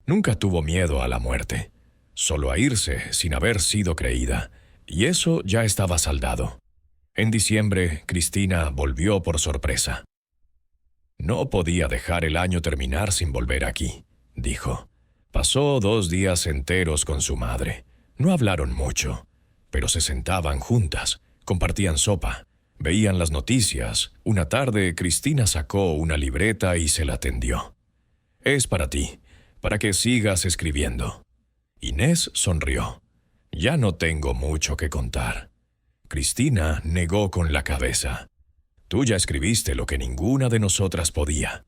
Nunca tuvo miedo a la muerte, solo a irse sin haber sido creída, y eso ya estaba saldado. En diciembre, Cristina volvió por sorpresa. No podía dejar el año terminar sin volver aquí, dijo. Pasó 2 días enteros con su madre. No hablaron mucho, pero se sentaban juntas, compartían sopa, veían las noticias. Una tarde, Cristina sacó una libreta y se la tendió. «Es para ti, para que sigas escribiendo». Inés sonrió. «Ya no tengo mucho que contar». Cristina negó con la cabeza. «Tú ya escribiste lo que ninguna de nosotras podía».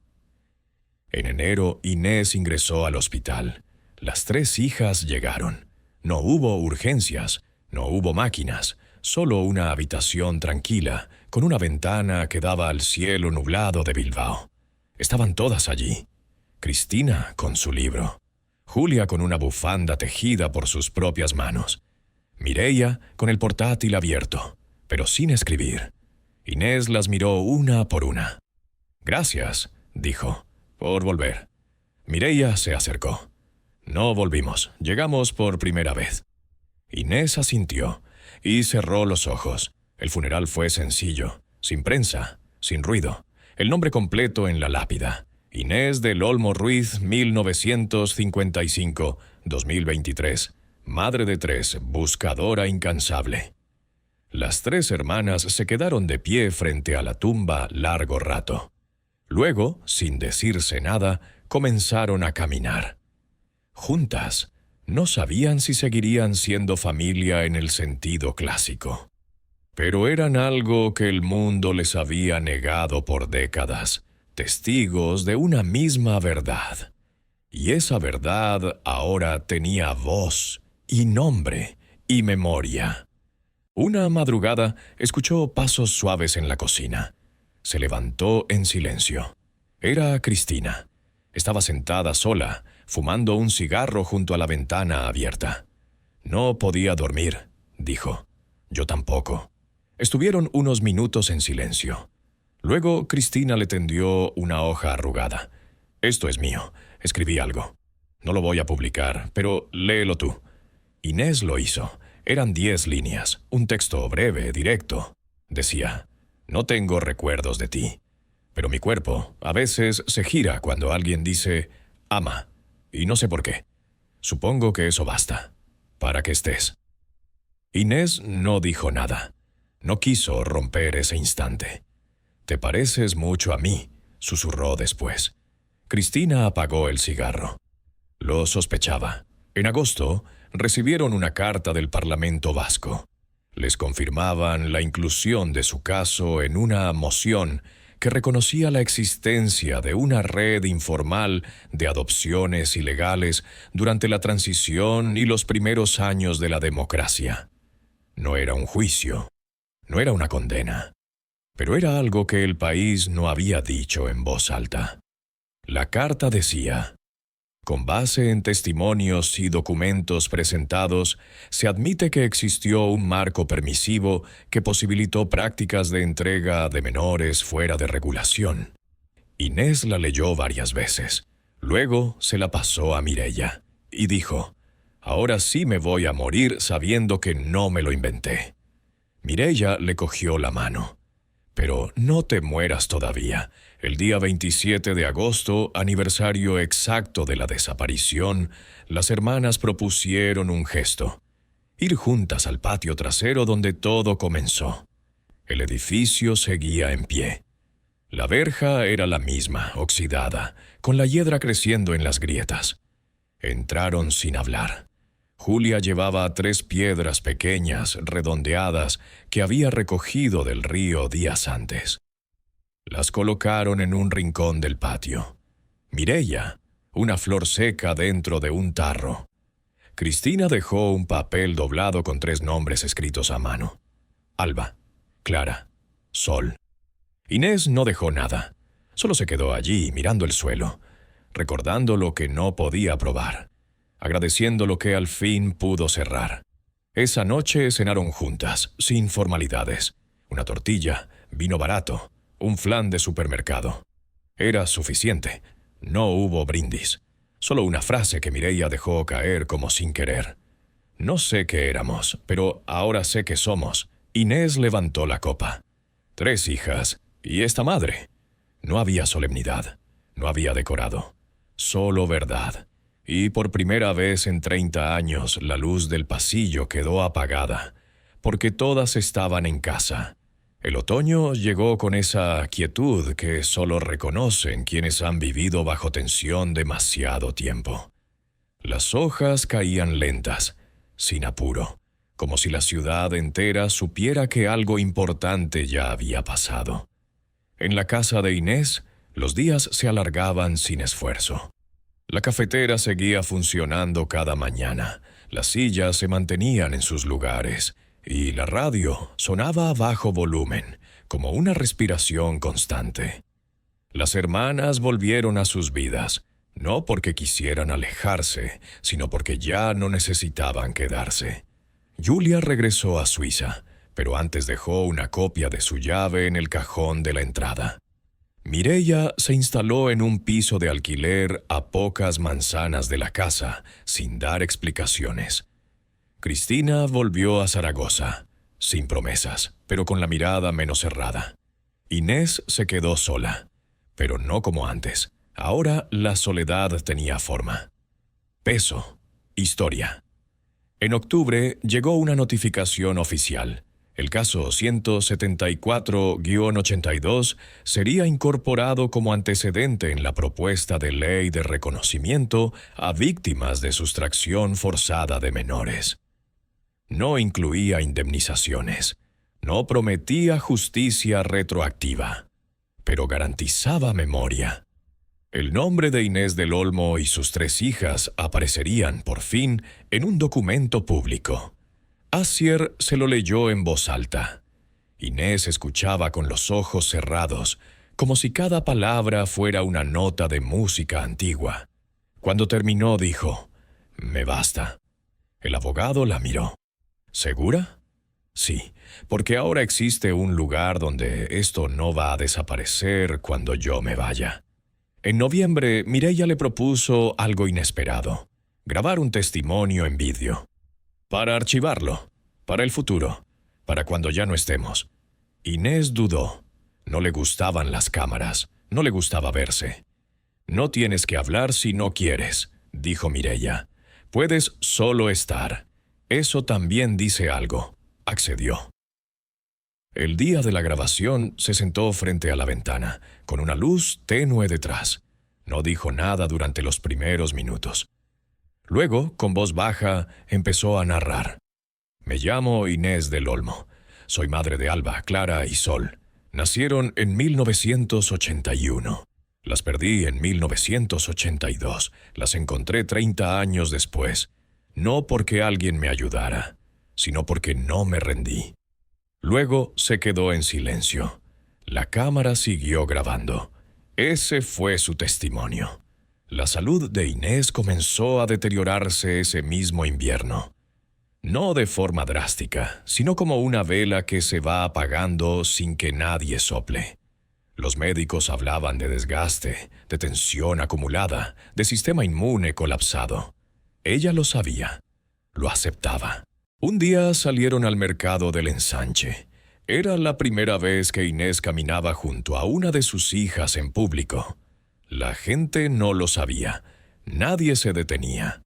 En enero, Inés ingresó al hospital. Las 3 hijas llegaron. No hubo urgencias, no hubo máquinas, solo una habitación tranquila, con una ventana que daba al cielo nublado de Bilbao. Estaban todas allí. Cristina con su libro. Julia con una bufanda tejida por sus propias manos. Mireia con el portátil abierto, pero sin escribir. Inés las miró una por una. «Gracias», dijo, «por volver». Mireia se acercó. «No volvimos, llegamos por primera vez». Inés asintió y cerró los ojos. El funeral fue sencillo, sin prensa, sin ruido. El nombre completo en la lápida. Inés del Olmo Ruiz, 1955-2023. Madre de 3, buscadora incansable. Las 3 hermanas se quedaron de pie frente a la tumba largo rato. Luego, sin decirse nada, comenzaron a caminar. Juntas, no sabían si seguirían siendo familia en el sentido clásico. Pero eran algo que el mundo les había negado por décadas, testigos de una misma verdad. Y esa verdad ahora tenía voz, y nombre, y memoria. Una madrugada escuchó pasos suaves en la cocina. Se levantó en silencio. Era Cristina. Estaba sentada sola, fumando un cigarro junto a la ventana abierta. «No podía dormir», dijo. «Yo tampoco». Estuvieron unos minutos en silencio. Luego Cristina le tendió una hoja arrugada. «Esto es mío. Escribí algo. No lo voy a publicar, pero léelo tú». Inés lo hizo. Eran 10 líneas, un texto breve, directo. Decía: «No tengo recuerdos de ti, pero mi cuerpo a veces se gira cuando alguien dice ama, y no sé por qué. Supongo que eso basta, para que estés». Inés no dijo nada. No quiso romper ese instante. «Te pareces mucho a mí», susurró después. Cristina apagó el cigarro. Lo sospechaba. En agosto, recibieron una carta del Parlamento vasco. Les confirmaban la inclusión de su caso en una moción que reconocía la existencia de una red informal de adopciones ilegales durante la transición y los primeros años de la democracia. No era un juicio, no era una condena, pero era algo que el país no había dicho en voz alta. La carta decía: «Con base en testimonios y documentos presentados, se admite que existió un marco permisivo que posibilitó prácticas de entrega de menores fuera de regulación». Inés la leyó varias veces. Luego se la pasó a Mireia y dijo: «Ahora sí me voy a morir sabiendo que no me lo inventé». Mireia le cogió la mano. «Pero no te mueras todavía. El día 27 de agosto, aniversario exacto de la desaparición, las hermanas propusieron un gesto: ir juntas al patio trasero donde todo comenzó. El edificio seguía en pie. La verja era la misma, oxidada, con la hiedra creciendo en las grietas. Entraron sin hablar. Julia llevaba 3 piedras pequeñas, redondeadas, que había recogido del río días antes. Las colocaron en un rincón del patio. Mireia, una flor seca dentro de un tarro. Cristina dejó un papel doblado con 3 nombres escritos a mano: Alba, Clara, Sol. Inés no dejó nada. Solo se quedó allí mirando el suelo, recordando lo que no podía probar, agradeciendo lo que al fin pudo cerrar. Esa noche cenaron juntas, sin formalidades. Una tortilla, vino barato, un flan de supermercado. Era suficiente. No hubo brindis. Solo una frase que Mireia dejó caer como sin querer. No sé qué éramos, pero ahora sé qué somos. Inés levantó la copa. 3 hijas y esta madre. No había solemnidad, no había decorado, solo verdad. Y por primera vez en 30 años la luz del pasillo quedó apagada, porque todas estaban en casa. El otoño llegó con esa quietud que solo reconocen quienes han vivido bajo tensión demasiado tiempo. Las hojas caían lentas, sin apuro, como si la ciudad entera supiera que algo importante ya había pasado. En la casa de Inés, los días se alargaban sin esfuerzo. La cafetera seguía funcionando cada mañana, las sillas se mantenían en sus lugares, y la radio sonaba a bajo volumen, como una respiración constante. Las hermanas volvieron a sus vidas, no porque quisieran alejarse, sino porque ya no necesitaban quedarse. Julia regresó a Suiza, pero antes dejó una copia de su llave en el cajón de la entrada. Mireia se instaló en un piso de alquiler a pocas manzanas de la casa, sin dar explicaciones. Cristina volvió a Zaragoza, sin promesas, pero con la mirada menos cerrada. Inés se quedó sola, pero no como antes. Ahora la soledad tenía forma. Peso. Historia. En octubre llegó una notificación oficial. El caso 174-82 sería incorporado como antecedente en la propuesta de ley de reconocimiento a víctimas de sustracción forzada de menores. No incluía indemnizaciones, no prometía justicia retroactiva, pero garantizaba memoria. El nombre de Inés del Olmo y sus 3 hijas aparecerían, por fin, en un documento público. Asier se lo leyó en voz alta. Inés escuchaba con los ojos cerrados, como si cada palabra fuera una nota de música antigua. Cuando terminó, dijo: «Me basta». El abogado la miró. «¿Segura?» «Sí, porque ahora existe un lugar donde esto no va a desaparecer cuando yo me vaya». En noviembre, Mireia le propuso algo inesperado: grabar un testimonio en vídeo. Para archivarlo, para el futuro, para cuando ya no estemos. Inés dudó. No le gustaban las cámaras, no le gustaba verse. «No tienes que hablar si no quieres», dijo Mireia. «Puedes solo estar. Eso también dice algo». Accedió. El día de la grabación se sentó frente a la ventana, con una luz tenue detrás. No dijo nada durante los primeros minutos. Luego, con voz baja, empezó a narrar. «Me llamo Inés del Olmo. Soy madre de Alba, Clara y Sol. Nacieron en 1981. Las perdí en 1982. Las encontré 30 años después. No porque alguien me ayudara, sino porque no me rendí». Luego se quedó en silencio. La cámara siguió grabando. Ese fue su testimonio. La salud de Inés comenzó a deteriorarse ese mismo invierno. No de forma drástica, sino como una vela que se va apagando sin que nadie sople. Los médicos hablaban de desgaste, de tensión acumulada, de sistema inmune colapsado. Ella lo sabía, lo aceptaba. Un día salieron al mercado del Ensanche. Era la primera vez que Inés caminaba junto a una de sus hijas en público. La gente no lo sabía, nadie se detenía.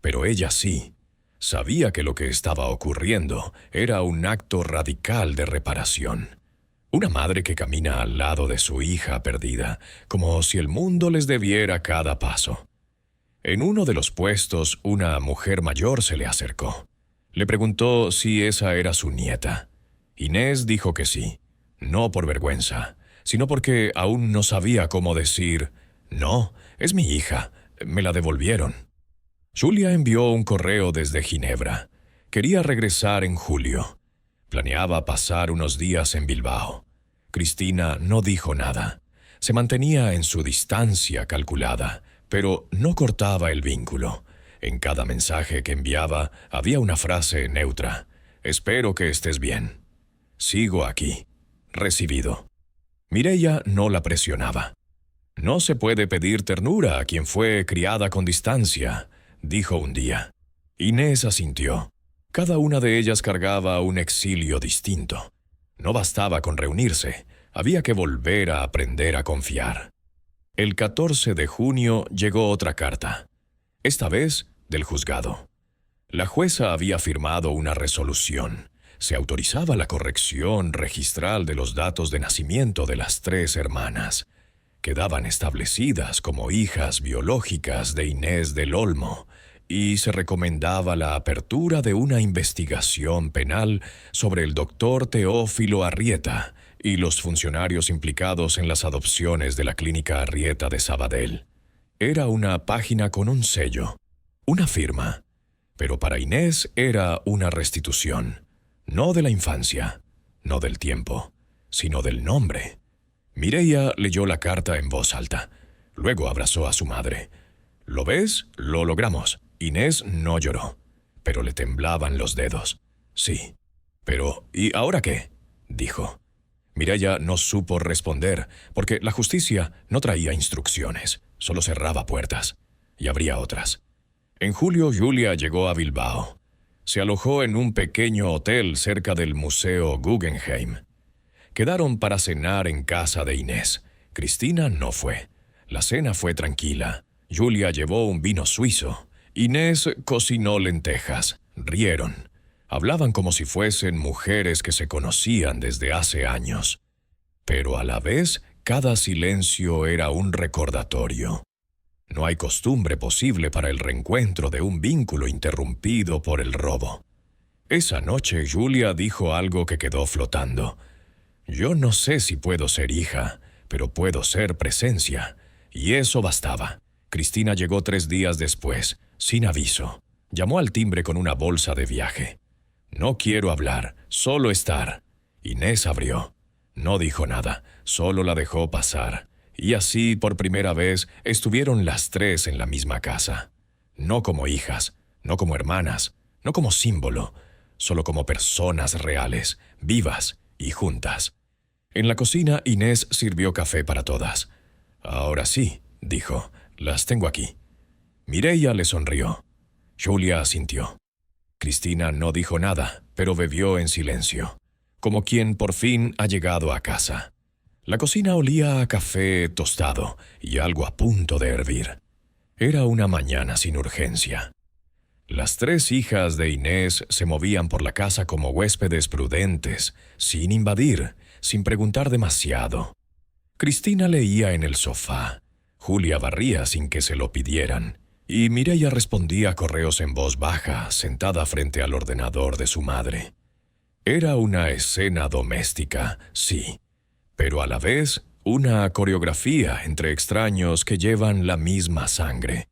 Pero ella sí. Sabía que lo que estaba ocurriendo era un acto radical de reparación. Una madre que camina al lado de su hija perdida, como si el mundo les debiera cada paso. En uno de los puestos, una mujer mayor se le acercó. Le preguntó si esa era su nieta. Inés dijo que sí, no por vergüenza, sino porque aún no sabía cómo decir: «No, es mi hija, me la devolvieron». Julia envió un correo desde Ginebra. Quería regresar en julio. Planeaba pasar unos días en Bilbao. Cristina no dijo nada. Se mantenía en su distancia calculada, pero no cortaba el vínculo. En cada mensaje que enviaba había una frase neutra: «Espero que estés bien». «Sigo aquí». «Recibido». Mireia no la presionaba. No se puede pedir ternura a quien fue criada con distancia, dijo un día. Inés asintió. Cada una de ellas cargaba un exilio distinto. No bastaba con reunirse, había que volver a aprender a confiar. El 14 de junio llegó otra carta, esta vez del juzgado. La jueza había firmado una resolución. Se autorizaba la corrección registral de los datos de nacimiento de las 3 hermanas. Quedaban establecidas como hijas biológicas de Inés del Olmo, y se recomendaba la apertura de una investigación penal sobre el doctor Teófilo Arrieta y los funcionarios implicados en las adopciones de la clínica Arrieta de Sabadell. Era una página con un sello, una firma, pero para Inés era una restitución, no de la infancia, no del tiempo, sino del nombre. Mireia leyó la carta en voz alta. Luego abrazó a su madre. ¿Lo ves? Lo logramos. Inés no lloró, pero le temblaban los dedos. Sí. Pero, ¿y ahora qué? Dijo. Mireia no supo responder, porque la justicia no traía instrucciones, solo cerraba puertas, y abría otras. En julio, Julia llegó a Bilbao. Se alojó en un pequeño hotel cerca del Museo Guggenheim. Quedaron para cenar en casa de Inés. Cristina no fue. La cena fue tranquila. Julia llevó un vino suizo. Inés cocinó lentejas. Rieron. Hablaban como si fuesen mujeres que se conocían desde hace años. Pero a la vez, cada silencio era un recordatorio. No hay costumbre posible para el reencuentro de un vínculo interrumpido por el robo. Esa noche Julia dijo algo que quedó flotando. Yo no sé si puedo ser hija, pero puedo ser presencia. Y eso bastaba. Cristina llegó 3 días después, sin aviso. Llamó al timbre con una bolsa de viaje. No quiero hablar, solo estar. Inés abrió. No dijo nada, solo la dejó pasar. Y así, por primera vez, estuvieron las 3 en la misma casa. No como hijas, no como hermanas, no como símbolo, solo como personas reales, vivas y juntas. En la cocina, Inés sirvió café para todas. Ahora sí, dijo, las tengo aquí. Mireia le sonrió. Julia asintió. Cristina no dijo nada, pero bebió en silencio, como quien por fin ha llegado a casa. La cocina olía a café tostado y algo a punto de hervir. Era una mañana sin urgencia. Las 3 hijas de Inés se movían por la casa como huéspedes prudentes, sin invadir, sin preguntar demasiado. Cristina leía en el sofá. Julia barría sin que se lo pidieran. Y Mireia respondía correos en voz baja, sentada frente al ordenador de su madre. Era una escena doméstica, sí, pero a la vez una coreografía entre extraños que llevan la misma sangre.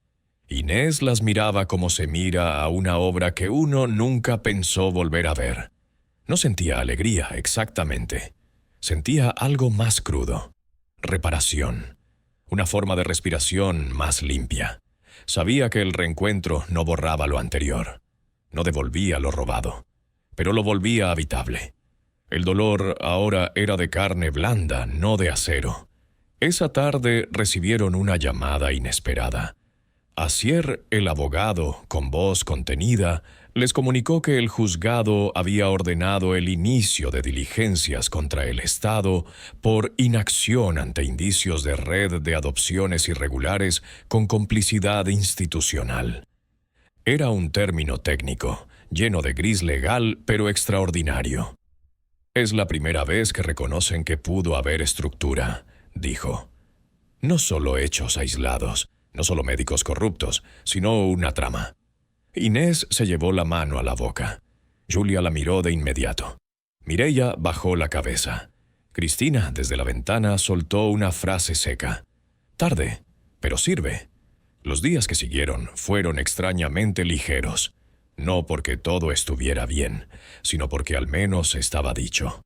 Inés las miraba como se mira a una obra que uno nunca pensó volver a ver. No sentía alegría exactamente. Sentía algo más crudo. Reparación. Una forma de respiración más limpia. Sabía que el reencuentro no borraba lo anterior. No devolvía lo robado, pero lo volvía habitable. El dolor ahora era de carne blanda, no de acero. Esa tarde recibieron una llamada inesperada. Asier, el abogado, con voz contenida, les comunicó que el juzgado había ordenado el inicio de diligencias contra el Estado por inacción ante indicios de red de adopciones irregulares con complicidad institucional. Era un término técnico, lleno de gris legal, pero extraordinario. Es la primera vez que reconocen que pudo haber estructura, dijo. No solo hechos aislados, no solo médicos corruptos, sino una trama. Inés se llevó la mano a la boca. Julia la miró de inmediato. Mireia bajó la cabeza. Cristina, desde la ventana, soltó una frase seca. Tarde, pero sirve. Los días que siguieron fueron extrañamente ligeros. No porque todo estuviera bien, sino porque al menos estaba dicho.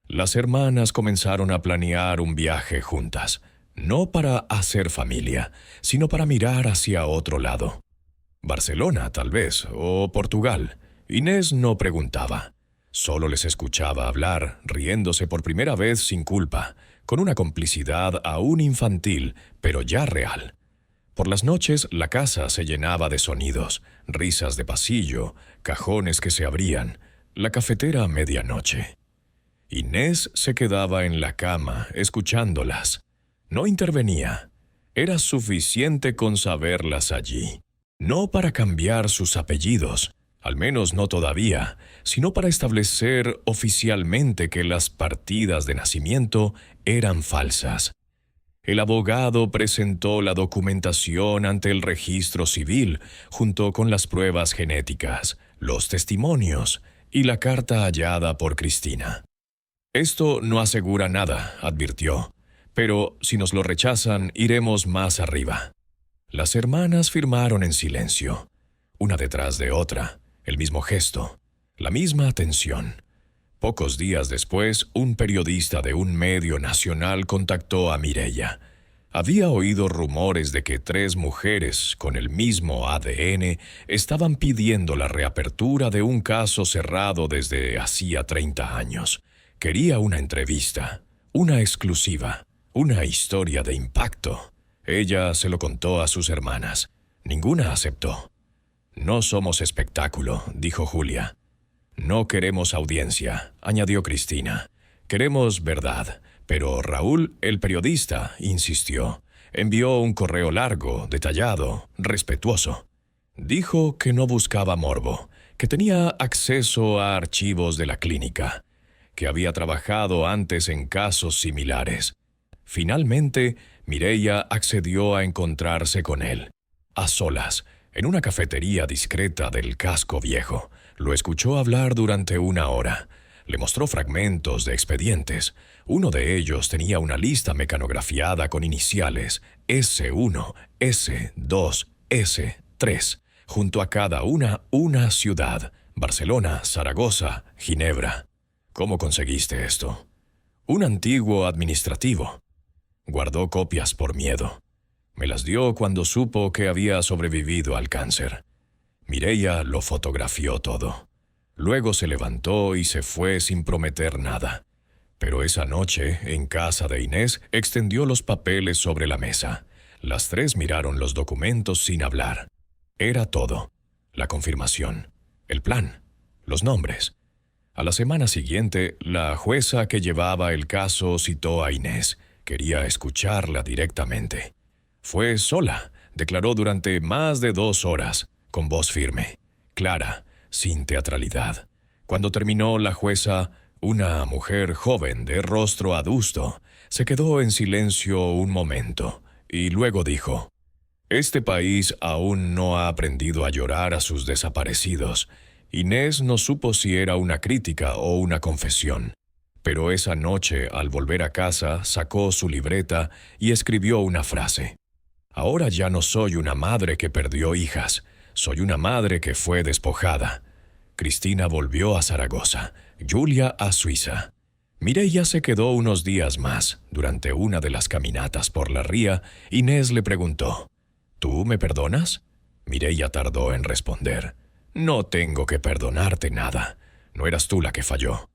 Las hermanas comenzaron a planear un viaje juntas. No para hacer familia, sino para mirar hacia otro lado. Barcelona, tal vez, o Portugal. Inés no preguntaba. Solo les escuchaba hablar, riéndose por primera vez sin culpa, con una complicidad aún infantil, pero ya real. Por las noches la casa se llenaba de sonidos, risas de pasillo, cajones que se abrían, la cafetera a medianoche. Inés se quedaba en la cama, escuchándolas. No intervenía. Era suficiente con saberlas allí. No para cambiar sus apellidos, al menos no todavía, sino para establecer oficialmente que las partidas de nacimiento eran falsas. El abogado presentó la documentación ante el registro civil, junto con las pruebas genéticas, los testimonios y la carta hallada por Cristina. Esto no asegura nada, advirtió, pero si nos lo rechazan, iremos más arriba. Las hermanas firmaron en silencio, una detrás de otra, el mismo gesto, la misma atención. Pocos días después, un periodista de un medio nacional contactó a Mireia. Había oído rumores de que 3 mujeres con el mismo ADN estaban pidiendo la reapertura de un caso cerrado desde hacía 30 años. Quería una entrevista, una exclusiva, una historia de impacto. Ella se lo contó a sus hermanas. Ninguna aceptó. «No somos espectáculo», dijo Julia. «No queremos audiencia», añadió Cristina. «Queremos verdad». Pero Raúl, el periodista, insistió. Envió un correo largo, detallado, respetuoso. Dijo que no buscaba morbo, que tenía acceso a archivos de la clínica, que había trabajado antes en casos similares. Finalmente, Mireia accedió a encontrarse con él, a solas, en una cafetería discreta del casco viejo. Lo escuchó hablar durante 1 hora. Le mostró fragmentos de expedientes. Uno de ellos tenía una lista mecanografiada con iniciales S1, S2, S3, junto a cada una ciudad: Barcelona, Zaragoza, Ginebra. ¿Cómo conseguiste esto? Un antiguo administrativo. Guardó copias por miedo. Me las dio cuando supo que había sobrevivido al cáncer. Mireia lo fotografió todo. Luego se levantó y se fue sin prometer nada. Pero esa noche, en casa de Inés, extendió los papeles sobre la mesa. Las 3 miraron los documentos sin hablar. Era todo: la confirmación, el plan, los nombres. A la semana siguiente, la jueza que llevaba el caso citó a Inés. Quería escucharla directamente. Fue sola, declaró durante más de 2 horas, con voz firme, clara, sin teatralidad. Cuando terminó, la jueza, una mujer joven de rostro adusto, se quedó en silencio un momento y luego dijo: «Este país aún no ha aprendido a llorar a sus desaparecidos». Inés no supo si era una crítica o una confesión, pero esa noche, al volver a casa, sacó su libreta y escribió una frase: «Ahora ya no soy una madre que perdió hijas, soy una madre que fue despojada». Cristina volvió a Zaragoza, Julia a Suiza. Mireia se quedó unos días más. Durante una de las caminatas por la ría, Inés le preguntó: «¿Tú me perdonas?». Mireia tardó en responder: «No tengo que perdonarte nada. No eras tú la que falló.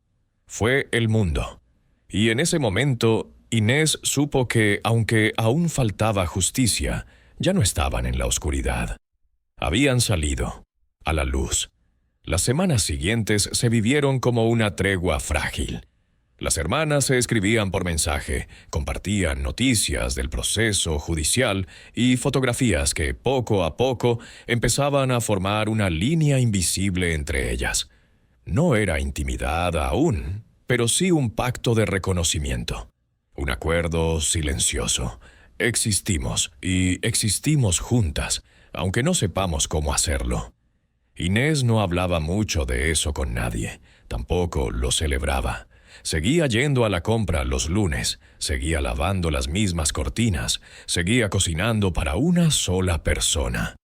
Fue el mundo». Y en ese momento, Inés supo que, aunque aún faltaba justicia, ya no estaban en la oscuridad. Habían salido a la luz. Las semanas siguientes se vivieron como una tregua frágil. Las hermanas se escribían por mensaje, compartían noticias del proceso judicial y fotografías que poco a poco empezaban a formar una línea invisible entre ellas. No era intimidad aún, pero sí un pacto de reconocimiento. Un acuerdo silencioso. Existimos y existimos juntas, aunque no sepamos cómo hacerlo. Inés no hablaba mucho de eso con nadie, tampoco lo celebraba. Seguía yendo a la compra los lunes, seguía lavando las mismas cortinas, seguía cocinando para una sola persona.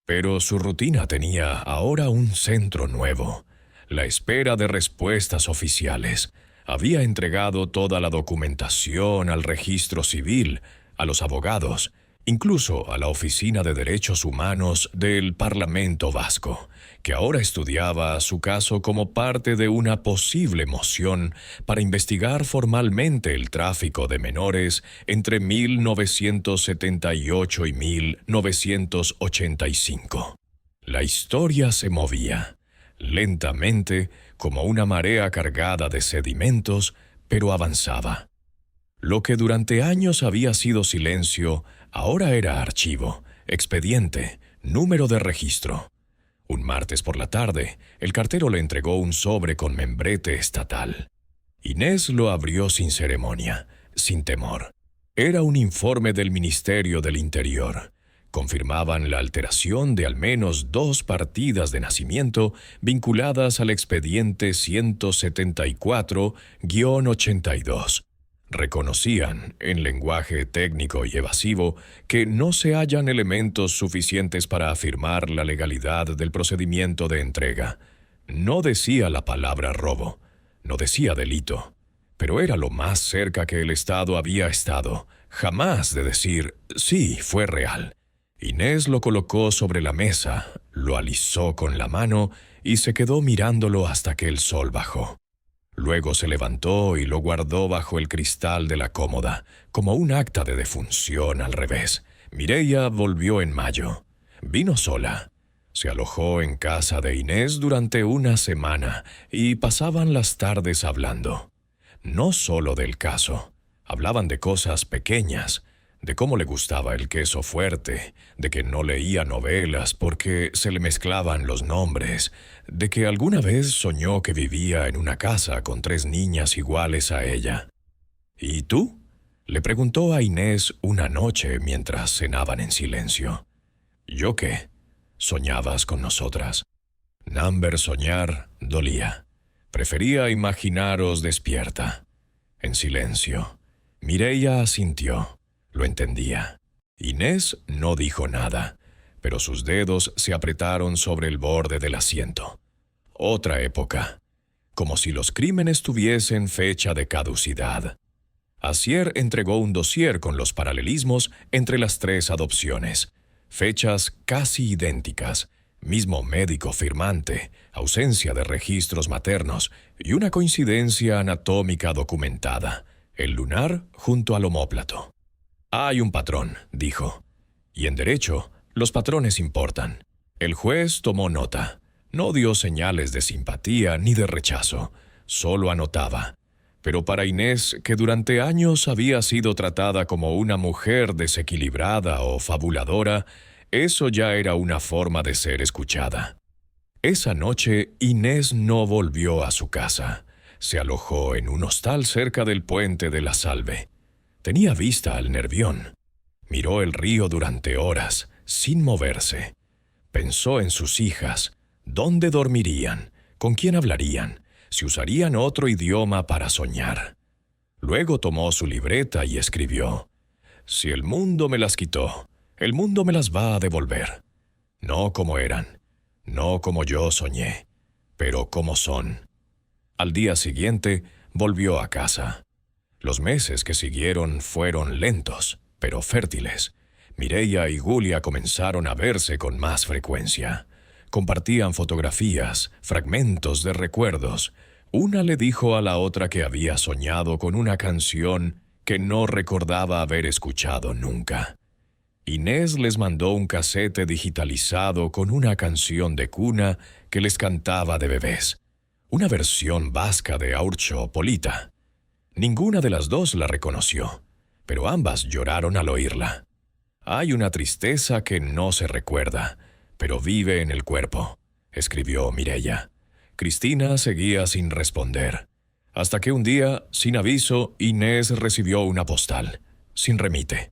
Pero su rutina tenía ahora un centro nuevo: la espera de respuestas oficiales. Había entregado toda la documentación al registro civil, a los abogados, incluso a la Oficina de Derechos Humanos del Parlamento Vasco, que ahora estudiaba su caso como parte de una posible moción para investigar formalmente el tráfico de menores entre 1978 y 1985. La historia se movía, lentamente, como una marea cargada de sedimentos, pero avanzaba. Lo que durante años había sido silencio, ahora era archivo, expediente, número de registro. Un martes por la tarde, el cartero le entregó un sobre con membrete estatal. Inés lo abrió sin ceremonia, sin temor. Era un informe del Ministerio del Interior. Confirmaban la alteración de al menos 2 partidas de nacimiento vinculadas al expediente 174-82. Reconocían, en lenguaje técnico y evasivo, que no se hallan elementos suficientes para afirmar la legalidad del procedimiento de entrega. No decía la palabra robo, no decía delito, pero era lo más cerca que el Estado había estado, jamás de decir, sí, fue real. Inés lo colocó sobre la mesa, lo alisó con la mano y se quedó mirándolo hasta que el sol bajó. Luego se levantó y lo guardó bajo el cristal de la cómoda, como un acta de defunción al revés. Mireia volvió en mayo. Vino sola. Se alojó en casa de Inés durante una semana y pasaban las tardes hablando. No solo del caso. Hablaban de cosas pequeñas, de cómo le gustaba el queso fuerte, de que no leía novelas porque se le mezclaban los nombres, de que alguna vez soñó que vivía en una casa con 3 niñas iguales a ella. ¿Y tú? Le preguntó a Inés una noche mientras cenaban en silencio. ¿Yo qué? ¿Soñabas con nosotras? Namber soñar dolía. Prefería imaginaros despierta. En silencio. Mireia asintió. Lo entendía. Inés no dijo nada, pero sus dedos se apretaron sobre el borde del asiento. Otra época. Como si los crímenes tuviesen fecha de caducidad. Asier entregó un dossier con los paralelismos entre las 3 adopciones. Fechas casi idénticas, mismo médico firmante, ausencia de registros maternos y una coincidencia anatómica documentada, el lunar junto al omóplato. Hay un patrón, dijo. Y en derecho, los patrones importan. El juez tomó nota. No dio señales de simpatía ni de rechazo. Solo anotaba. Pero para Inés, que durante años había sido tratada como una mujer desequilibrada o fabuladora, eso ya era una forma de ser escuchada. Esa noche, Inés no volvió a su casa. Se alojó en un hostal cerca del puente de la Salve. Tenía vista al Nervión. Miró el río durante horas, sin moverse. Pensó en sus hijas, dónde dormirían, con quién hablarían, si usarían otro idioma para soñar. Luego tomó su libreta y escribió: «Si el mundo me las quitó, el mundo me las va a devolver. No como eran, no como yo soñé, pero como son». Al día siguiente, volvió a casa. Los meses que siguieron fueron lentos, pero fértiles. Mireia y Julia comenzaron a verse con más frecuencia. Compartían fotografías, fragmentos de recuerdos. Una le dijo a la otra que había soñado con una canción que no recordaba haber escuchado nunca. Inés les mandó un casete digitalizado con una canción de cuna que les cantaba de bebés. Una versión vasca de Aurcho Polita. Ninguna de las dos la reconoció, pero ambas lloraron al oírla. Hay una tristeza que no se recuerda, pero vive en el cuerpo, escribió Mireia. Cristina seguía sin responder, hasta que un día, sin aviso, Inés recibió una postal, sin remite.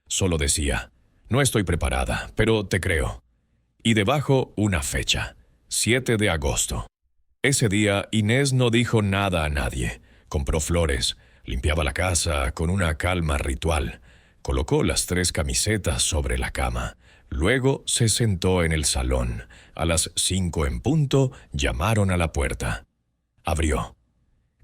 Solo decía: «No estoy preparada, pero te creo». Y debajo una fecha, 7 de agosto. Ese día Inés no dijo nada a nadie. Compró flores, limpiaba la casa con una calma ritual, colocó las 3 camisetas sobre la cama. Luego se sentó en el salón. A las 5 en punto llamaron a la puerta. Abrió.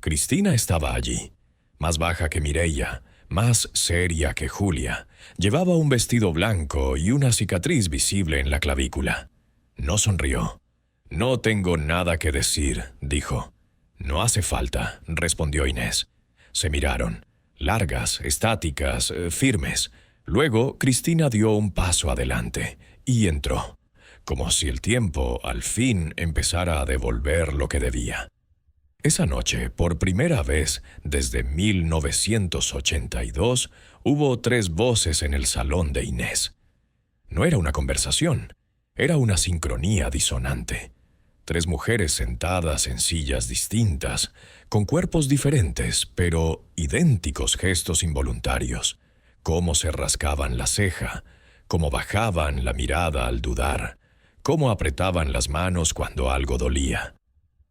Cristina estaba allí, más baja que Mireia, más seria que Julia. Llevaba un vestido blanco y una cicatriz visible en la clavícula. No sonrió. «No tengo nada que decir», dijo. «No hace falta», respondió Inés. Se miraron, largas, estáticas, firmes. Luego Cristina dio un paso adelante y entró, como si el tiempo al fin empezara a devolver lo que debía. Esa noche, por primera vez desde 1982, hubo 3 voces en el salón de Inés. No era una conversación, era una sincronía disonante. 3 mujeres sentadas en sillas distintas, con cuerpos diferentes, pero idénticos gestos involuntarios. Cómo se rascaban la ceja, cómo bajaban la mirada al dudar, cómo apretaban las manos cuando algo dolía.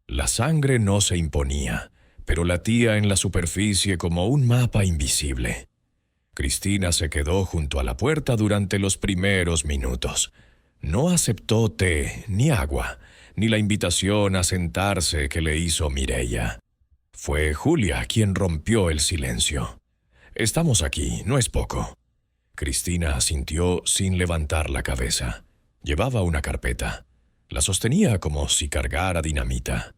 La sangre no se imponía, pero latía en la superficie como un mapa invisible. Cristina se quedó junto a la puerta durante los primeros minutos. No aceptó té ni agua, ni la invitación a sentarse que le hizo Mireia. Fue Julia quien rompió el silencio. «Estamos aquí, no es poco». Cristina asintió sin levantar la cabeza. Llevaba una carpeta. La sostenía como si cargara dinamita.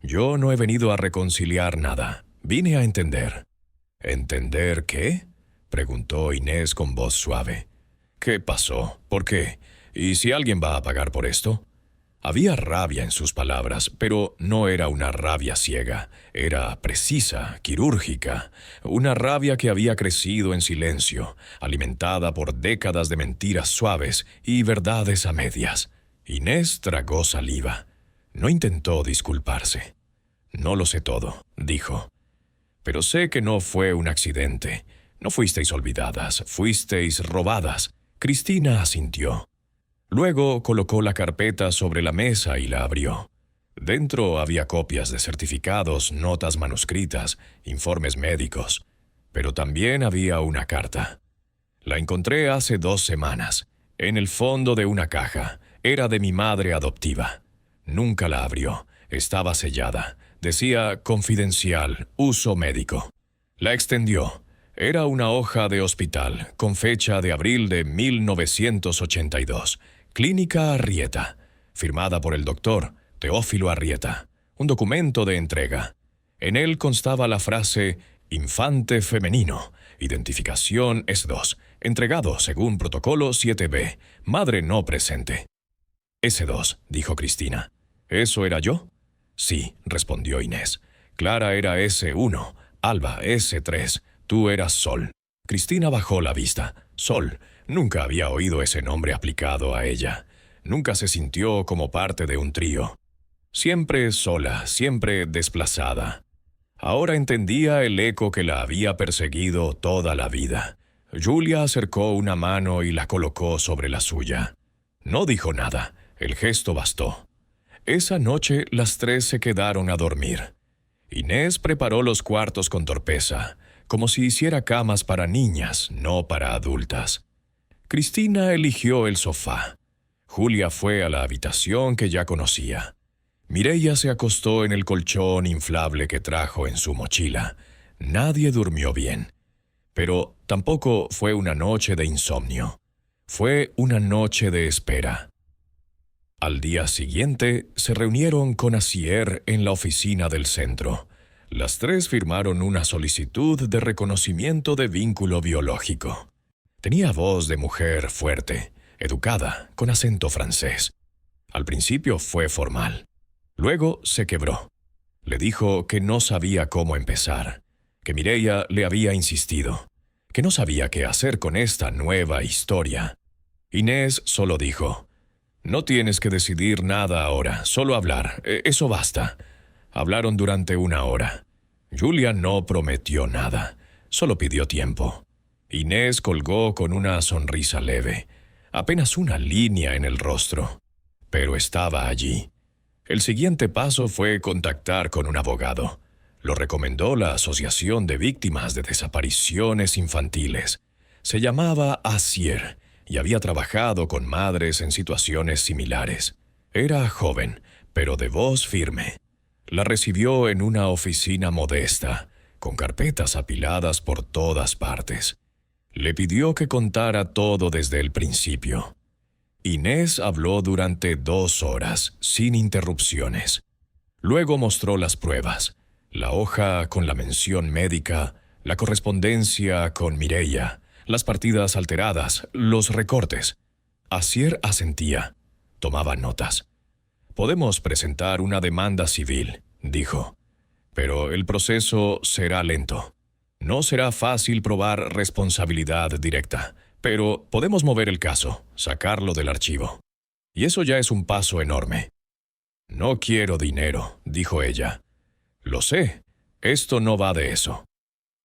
«Yo no he venido a reconciliar nada. Vine a entender». «¿Entender qué?», preguntó Inés con voz suave. «¿Qué pasó? ¿Por qué? ¿Y si alguien va a pagar por esto?». Había rabia en sus palabras, pero no era una rabia ciega. Era precisa, quirúrgica. Una rabia que había crecido en silencio, alimentada por décadas de mentiras suaves y verdades a medias. Inés tragó saliva. No intentó disculparse. «No lo sé todo», dijo. «Pero sé que no fue un accidente. No fuisteis olvidadas, fuisteis robadas». Cristina asintió. Luego colocó la carpeta sobre la mesa y la abrió. Dentro había copias de certificados, notas manuscritas, informes médicos. Pero también había una carta. La encontré hace 2 semanas, en el fondo de una caja. Era de mi madre adoptiva. Nunca la abrió. Estaba sellada. Decía «Confidencial, uso médico». La extendió. Era una hoja de hospital, con fecha de abril de 1982. Clínica Arrieta, firmada por el doctor Teófilo Arrieta. Un documento de entrega. En él constaba la frase «Infante femenino, identificación S2, entregado según protocolo 7B, madre no presente». «S2», dijo Cristina. «¿Eso era yo?». «Sí», respondió Inés. «Clara era S1, Alba S3, tú eras Sol». Cristina bajó la vista. Sol. Nunca había oído ese nombre aplicado a ella. Nunca se sintió como parte de un trío. Siempre sola, siempre desplazada. Ahora entendía el eco que la había perseguido toda la vida. Julia acercó una mano y la colocó sobre la suya. No dijo nada. El gesto bastó. Esa noche las 3 se quedaron a dormir. Inés preparó los cuartos con torpeza, como si hiciera camas para niñas, no para adultas. Cristina eligió el sofá. Julia fue a la habitación que ya conocía. Mireia se acostó en el colchón inflable que trajo en su mochila. Nadie durmió bien. Pero tampoco fue una noche de insomnio. Fue una noche de espera. Al día siguiente se reunieron con Asier en la oficina del centro. Las 3 firmaron una solicitud de reconocimiento de vínculo biológico. Tenía voz de mujer fuerte, educada, con acento francés. Al principio fue formal. Luego se quebró. Le dijo que no sabía cómo empezar, que Mireia le había insistido, que no sabía qué hacer con esta nueva historia. Inés solo dijo: «No tienes que decidir nada ahora, solo hablar, eso basta». Hablaron durante 1 hora. Julia no prometió nada, solo pidió tiempo. Inés colgó con una sonrisa leve, apenas una línea en el rostro, pero estaba allí. El siguiente paso fue contactar con un abogado. Lo recomendó la Asociación de Víctimas de Desapariciones Infantiles. Se llamaba Asier y había trabajado con madres en situaciones similares. Era joven, pero de voz firme. La recibió en una oficina modesta, con carpetas apiladas por todas partes. Le pidió que contara todo desde el principio. Inés habló durante 2 horas, sin interrupciones. Luego mostró las pruebas, la hoja con la mención médica, la correspondencia con Mireia, las partidas alteradas, los recortes. Asier asentía, tomaba notas. «Podemos presentar una demanda civil», dijo, «pero el proceso será lento. No será fácil probar responsabilidad directa, pero podemos mover el caso, sacarlo del archivo. Y eso ya es un paso enorme». «No quiero dinero», dijo ella. «Lo sé, esto no va de eso».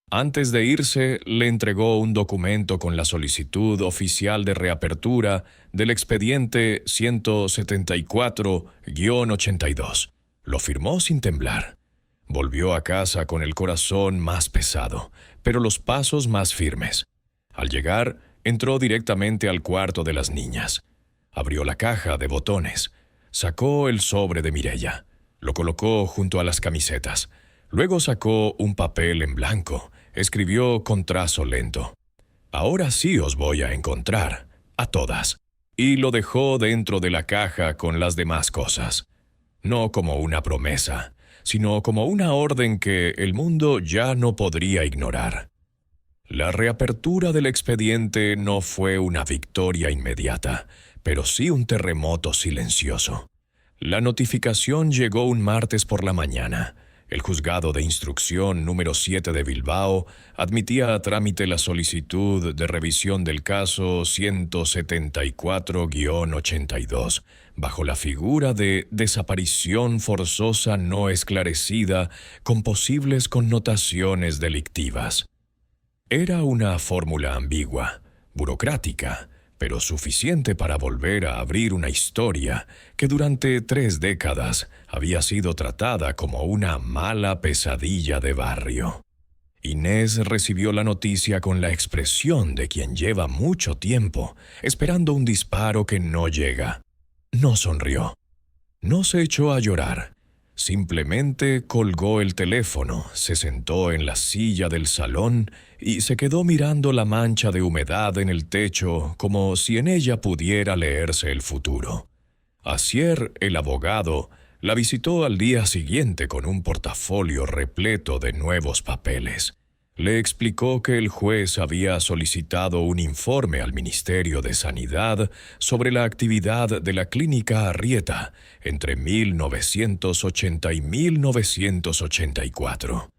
Antes de irse, le entregó un documento con la solicitud oficial de reapertura del expediente 174-82. Lo firmó sin temblar. Volvió a casa con el corazón más pesado, pero los pasos más firmes. Al llegar, entró directamente al cuarto de las niñas. Abrió la caja de botones. Sacó el sobre de Mireia. Lo colocó junto a las camisetas. Luego sacó un papel en blanco. Escribió con trazo lento: «Ahora sí os voy a encontrar, a todas». Y lo dejó dentro de la caja con las demás cosas. No como una promesa, sino como una orden que el mundo ya no podría ignorar. La reapertura del expediente no fue una victoria inmediata, pero sí un terremoto silencioso. La notificación llegó un martes por la mañana. El juzgado de instrucción número 7 de Bilbao admitía a trámite la solicitud de revisión del caso 174-82, bajo la figura de desaparición forzosa no esclarecida con posibles connotaciones delictivas. Era una fórmula ambigua, burocrática, pero suficiente para volver a abrir una historia que durante 3 décadas había sido tratada como una mala pesadilla de barrio. Inés recibió la noticia con la expresión de quien lleva mucho tiempo esperando un disparo que no llega. No sonrió. No se echó a llorar. Simplemente colgó el teléfono, se sentó en la silla del salón y se quedó mirando la mancha de humedad en el techo como si en ella pudiera leerse el futuro. Asier, el abogado, la visitó al día siguiente con un portafolio repleto de nuevos papeles. Le explicó que el juez había solicitado un informe al Ministerio de Sanidad sobre la actividad de la Clínica Arrieta entre 1980 y 1984.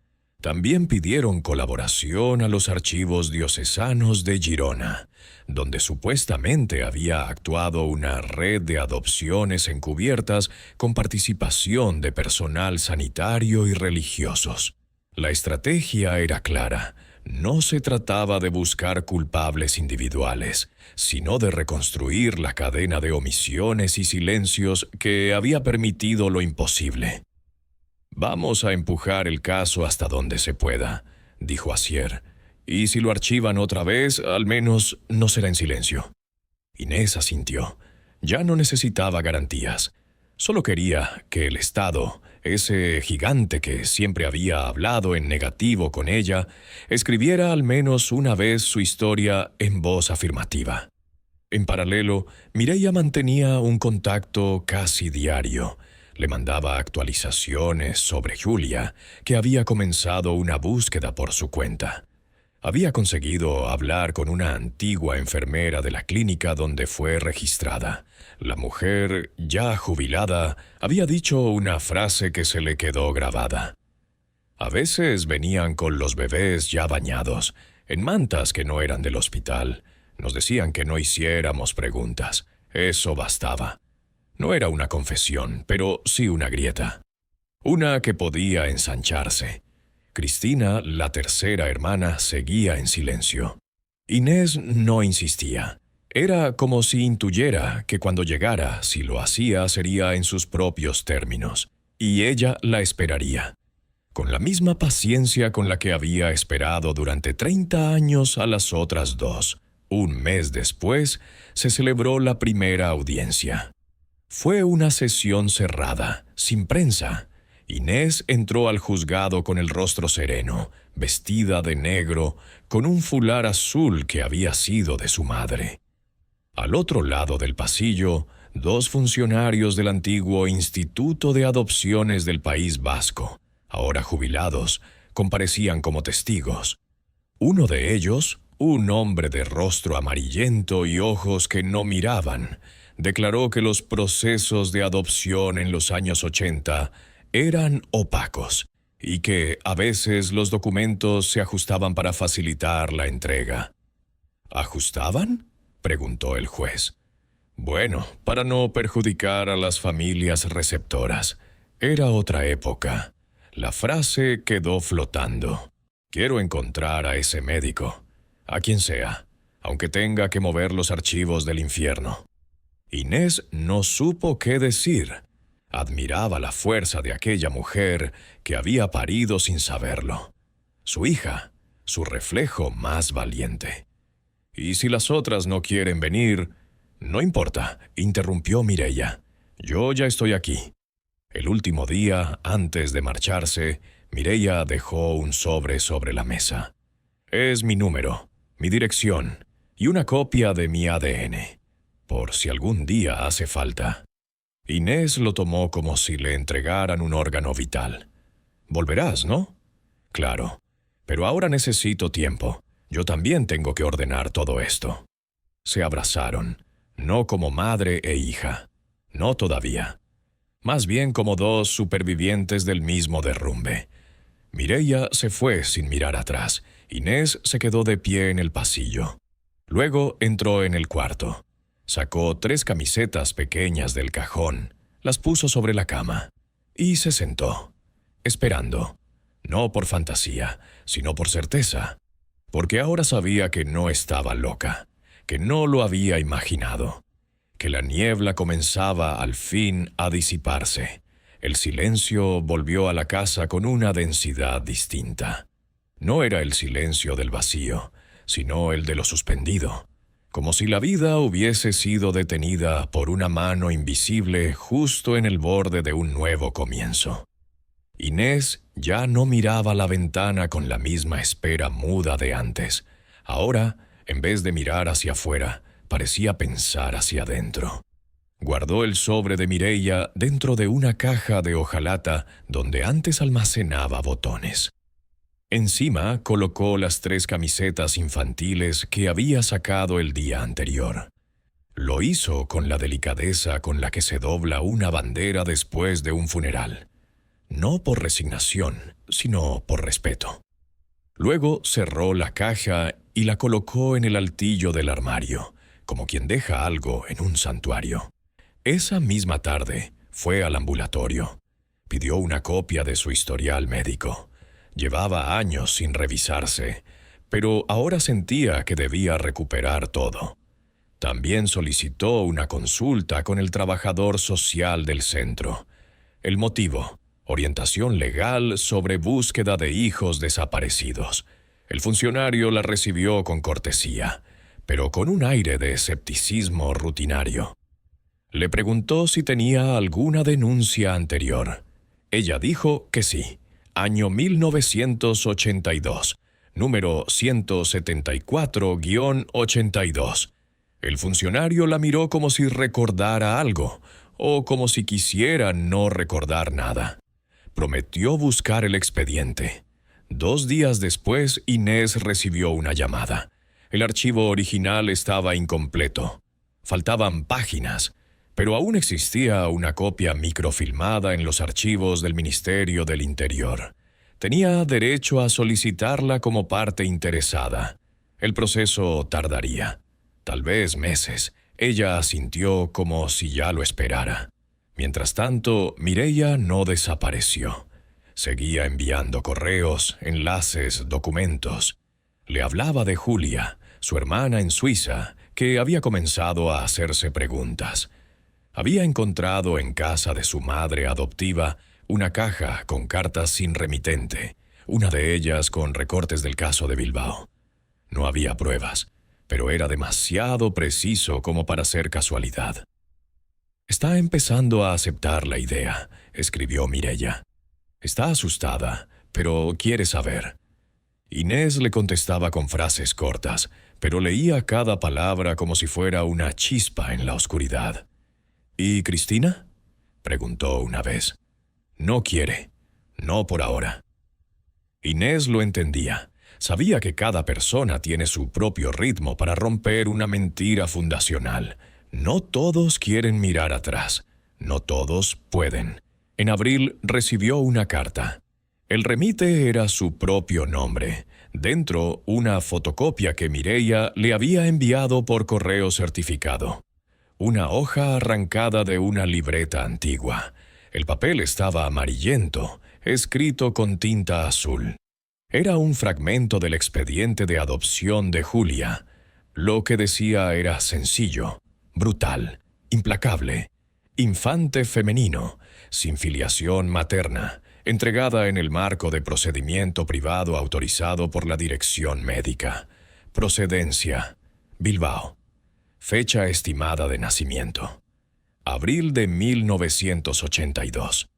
También pidieron colaboración a los archivos diocesanos de Girona, donde supuestamente había actuado una red de adopciones encubiertas con participación de personal sanitario y religiosos. La estrategia era clara. No se trataba de buscar culpables individuales, sino de reconstruir la cadena de omisiones y silencios que había permitido lo imposible. «Vamos a empujar el caso hasta donde se pueda», dijo Asier, «y si lo archivan otra vez, al menos no será en silencio». Inés asintió. Ya no necesitaba garantías. Solo quería que el Estado, ese gigante que siempre había hablado en negativo con ella, escribiera al menos una vez su historia en voz afirmativa. En paralelo, Mireia mantenía un contacto casi diario. Le mandaba actualizaciones sobre Julia, que había comenzado una búsqueda por su cuenta. Había conseguido hablar con una antigua enfermera de la clínica donde fue registrada. La mujer, ya jubilada, había dicho una frase que se le quedó grabada. A veces venían con los bebés ya bañados, en mantas que no eran del hospital. Nos decían que no hiciéramos preguntas. Eso bastaba. No era una confesión, pero sí una grieta. Una que podía ensancharse. Cristina, la tercera hermana, seguía en silencio. Inés no insistía. Era como si intuyera que cuando llegara, si lo hacía, sería en sus propios términos, y ella la esperaría. Con la misma paciencia con la que había esperado durante 30 años a las otras 2. Un mes después, se celebró la primera audiencia. Fue una sesión cerrada, sin prensa. Inés entró al juzgado con el rostro sereno, vestida de negro, con un fular azul que había sido de su madre. Al otro lado del pasillo, dos funcionarios del antiguo Instituto de Adopciones del País Vasco, ahora jubilados, comparecían como testigos. Uno de ellos, un hombre de rostro amarillento y ojos que no miraban, declaró que los procesos de adopción en los años 80 eran opacos y que a veces los documentos se ajustaban para facilitar la entrega. ¿Ajustaban?, preguntó el juez. Bueno, para no perjudicar a las familias receptoras. Era otra época. La frase quedó flotando. Quiero encontrar a ese médico, a quien sea, aunque tenga que mover los archivos del infierno. Inés no supo qué decir. Admiraba la fuerza de aquella mujer que había parido sin saberlo. Su hija, su reflejo más valiente. Y si las otras no quieren venir, no importa, interrumpió Mireia. Yo ya estoy aquí. El último día, antes de marcharse, Mireia dejó un sobre la mesa. Es mi número, mi dirección y una copia de mi ADN, por si algún día hace falta. Inés lo tomó como si le entregaran un órgano vital. Volverás, ¿no? Claro, pero ahora necesito tiempo. Yo también tengo que ordenar todo esto. Se abrazaron, no como madre e hija, no todavía. Más bien como dos supervivientes del mismo derrumbe. Mireia se fue sin mirar atrás. Inés se quedó de pie en el pasillo. Luego entró en el cuarto. Sacó 3 camisetas pequeñas del cajón, las puso sobre la cama y se sentó, esperando, no por fantasía, sino por certeza, porque ahora sabía que no estaba loca, que no lo había imaginado, que la niebla comenzaba al fin a disiparse. El silencio volvió a la casa con una densidad distinta. No era el silencio del vacío, sino el de lo suspendido, como si la vida hubiese sido detenida por una mano invisible justo en el borde de un nuevo comienzo. Inés ya no miraba la ventana con la misma espera muda de antes. Ahora, en vez de mirar hacia afuera, parecía pensar hacia adentro. Guardó el sobre de Mireia dentro de una caja de hojalata donde antes almacenaba botones. Encima colocó las 3 camisetas infantiles que había sacado el día anterior. Lo hizo con la delicadeza con la que se dobla una bandera después de un funeral. No por resignación, sino por respeto. Luego cerró la caja y la colocó en el altillo del armario, como quien deja algo en un santuario. Esa misma tarde fue al ambulatorio. Pidió una copia de su historial médico. Llevaba años sin revisarse, pero ahora sentía que debía recuperar todo. También solicitó una consulta con el trabajador social del centro. El motivo: orientación legal sobre búsqueda de hijos desaparecidos. El funcionario la recibió con cortesía, pero con un aire de escepticismo rutinario. Le preguntó si tenía alguna denuncia anterior. Ella dijo que sí. Año 1982, número 174-82. El funcionario la miró como si recordara algo, o como si quisiera no recordar nada. Prometió buscar el expediente. 2 días después, Inés recibió una llamada. El archivo original estaba incompleto. Faltaban páginas, pero aún existía una copia microfilmada en los archivos del Ministerio del Interior. Tenía derecho a solicitarla como parte interesada. El proceso tardaría, tal vez meses. Ella asintió como si ya lo esperara. Mientras tanto, Mireia no desapareció. Seguía enviando correos, enlaces, documentos. Le hablaba de Julia, su hermana en Suiza, que había comenzado a hacerse preguntas. Había encontrado en casa de su madre adoptiva una caja con cartas sin remitente, una de ellas con recortes del caso de Bilbao. No había pruebas, pero era demasiado preciso como para ser casualidad. «Está empezando a aceptar la idea», escribió Mireia. Está asustada, pero quiere saber. Inés le contestaba con frases cortas, pero leía cada palabra como si fuera una chispa en la oscuridad. ¿Y Cristina?, preguntó una vez. No quiere, no por ahora. Inés lo entendía. Sabía que cada persona tiene su propio ritmo para romper una mentira fundacional. No todos quieren mirar atrás. No todos pueden. En abril recibió una carta. El remite era su propio nombre. Dentro, una fotocopia que Mireia le había enviado por correo certificado. Una hoja arrancada de una libreta antigua. El papel estaba amarillento, escrito con tinta azul. Era un fragmento del expediente de adopción de Julia. Lo que decía era sencillo, brutal, implacable. Infante femenino, sin filiación materna, entregada en el marco de procedimiento privado autorizado por la dirección médica. Procedencia: Bilbao. Fecha estimada de nacimiento: abril de 1982.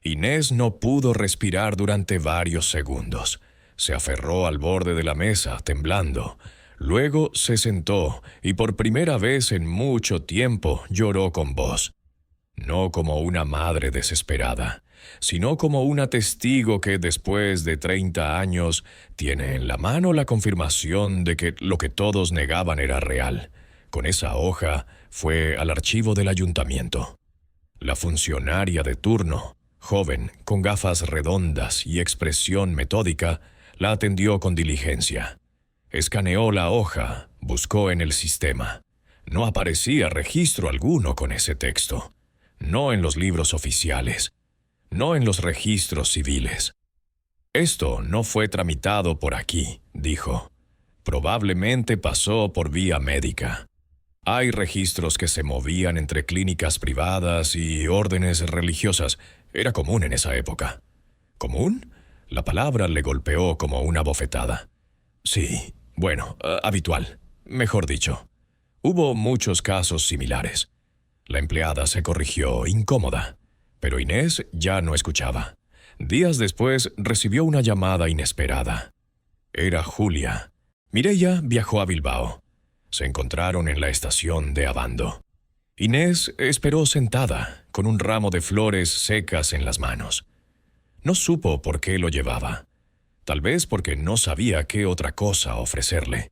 Inés no pudo respirar durante varios segundos. Se aferró al borde de la mesa, temblando. Luego se sentó y por primera vez en mucho tiempo lloró con voz. No como una madre desesperada, sino como una testigo que después de 30 años tiene en la mano la confirmación de que lo que todos negaban era real. Con esa hoja fue al archivo del ayuntamiento. La funcionaria de turno, joven, con gafas redondas y expresión metódica, la atendió con diligencia. Escaneó la hoja, buscó en el sistema. No aparecía registro alguno con ese texto. No en los libros oficiales. No en los registros civiles. Esto no fue tramitado por aquí, dijo. Probablemente pasó por vía médica. Hay registros que se movían entre clínicas privadas y órdenes religiosas. Era común en esa época. ¿Común? La palabra le golpeó como una bofetada. Sí, bueno, habitual, mejor dicho. Hubo muchos casos similares. La empleada se corrigió, incómoda, pero Inés ya no escuchaba. Días después recibió una llamada inesperada. Era Julia. Mireia viajó a Bilbao. Se encontraron en la estación de Abando. Inés esperó sentada, con un ramo de flores secas en las manos. No supo por qué lo llevaba. Tal vez porque no sabía qué otra cosa ofrecerle.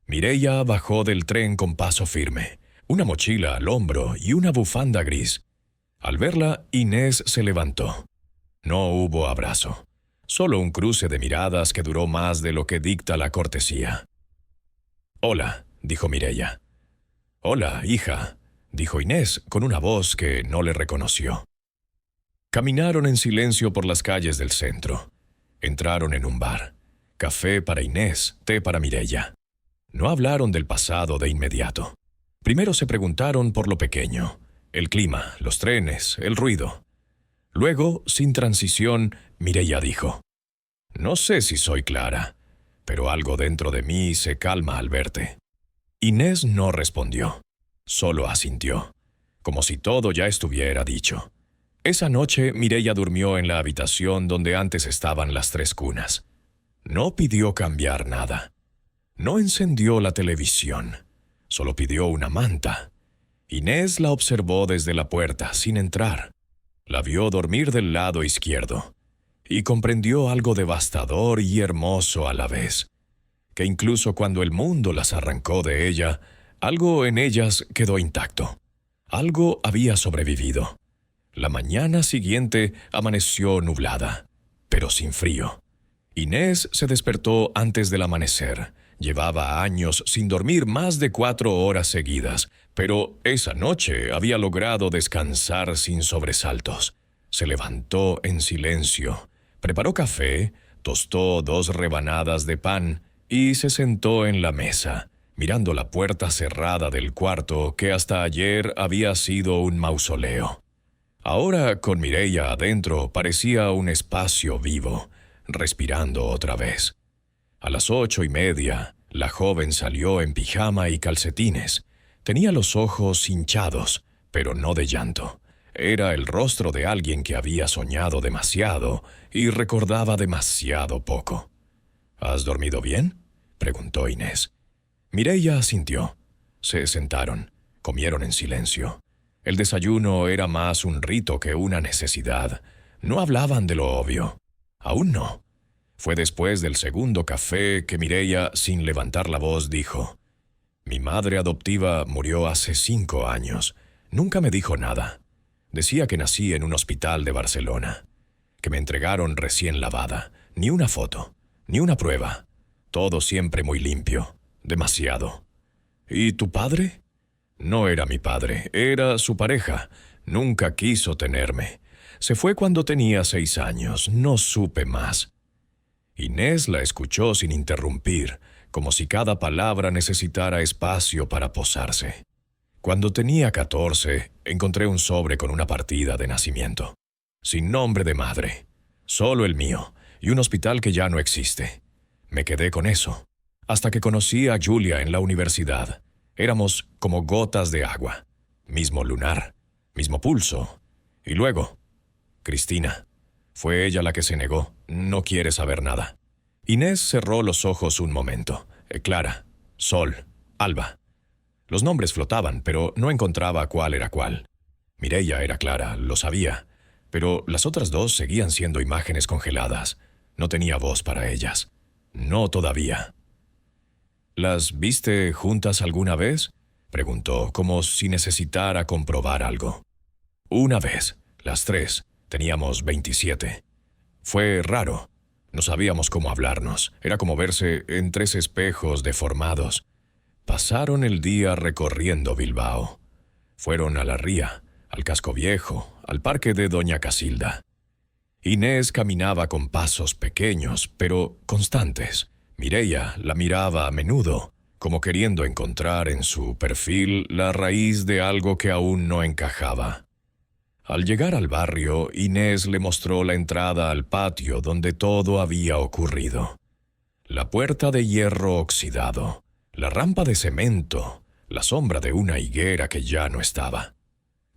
Mireia bajó del tren con paso firme, una mochila al hombro y una bufanda gris. Al verla, Inés se levantó. No hubo abrazo, solo un cruce de miradas que duró más de lo que dicta la cortesía. «Hola», dijo Mireia. «Hola, hija», dijo Inés con una voz que no le reconoció. Caminaron en silencio por las calles del centro. Entraron en un bar. Café para Inés, té para Mireia. No hablaron del pasado de inmediato. Primero se preguntaron por lo pequeño, el clima, los trenes, el ruido. Luego, sin transición, Mireia dijo: «No sé si soy clara, pero algo dentro de mí se calma al verte». Inés no respondió, solo asintió, como si todo ya estuviera dicho. Esa noche Mireia durmió en la habitación donde antes estaban las 3 cunas. No pidió cambiar nada. No encendió la televisión. Solo pidió una manta. Inés la observó desde la puerta, sin entrar. La vio dormir del lado izquierdo. Y comprendió algo devastador y hermoso a la vez. Que incluso cuando el mundo las arrancó de ella, algo en ellas quedó intacto. Algo había sobrevivido. La mañana siguiente amaneció nublada, pero sin frío. Inés se despertó antes del amanecer. Llevaba años sin dormir más de 4 horas seguidas, pero esa noche había logrado descansar sin sobresaltos. Se levantó en silencio, preparó café, tostó 2 rebanadas de pan y se sentó en la mesa, mirando la puerta cerrada del cuarto que hasta ayer había sido un mausoleo. Ahora, con Mireia adentro, parecía un espacio vivo, respirando otra vez. A las 8:30, la joven salió en pijama y calcetines. Tenía los ojos hinchados, pero no de llanto. Era el rostro de alguien que había soñado demasiado y recordaba demasiado poco. ¿Has dormido bien?, preguntó Inés. Mireia asintió. Se sentaron. Comieron en silencio. El desayuno era más un rito que una necesidad. No hablaban de lo obvio. Aún no. Fue después del segundo café que Mireia, sin levantar la voz, dijo: «Mi madre adoptiva murió hace 5 años. Nunca me dijo nada. Decía que nací en un hospital de Barcelona, que me entregaron recién lavada. Ni una foto, ni una prueba. Todo siempre muy limpio. Demasiado. ¿Y tu padre? No era mi padre, era su pareja. Nunca quiso tenerme. Se fue cuando tenía 6 años. No supe más». Inés la escuchó sin interrumpir, como si cada palabra necesitara espacio para posarse. Cuando tenía 14, encontré un sobre con una partida de nacimiento. Sin nombre de madre. Solo el mío, y un hospital que ya no existe. Me quedé con eso, hasta que conocí a Julia en la universidad. Éramos como gotas de agua. Mismo lunar, mismo pulso. Y luego, Cristina. Fue ella la que se negó. No quiere saber nada. Inés cerró los ojos un momento. Clara, Sol, Alba. Los nombres flotaban, pero no encontraba cuál era cuál. Mireia era Clara, lo sabía, pero las otras dos seguían siendo imágenes congeladas. No tenía voz para ellas. No todavía. ¿Las viste juntas alguna vez?, preguntó, como si necesitara comprobar algo. Una vez, las 3. Teníamos 27. Fue raro. No sabíamos cómo hablarnos. Era como verse en 3 espejos deformados. Pasaron el día recorriendo Bilbao. Fueron a la ría, al Casco Viejo, al parque de Doña Casilda. Inés caminaba con pasos pequeños, pero constantes. Mireia la miraba a menudo, como queriendo encontrar en su perfil la raíz de algo que aún no encajaba. Al llegar al barrio, Inés le mostró la entrada al patio donde todo había ocurrido. La puerta de hierro oxidado, la rampa de cemento, la sombra de una higuera que ya no estaba.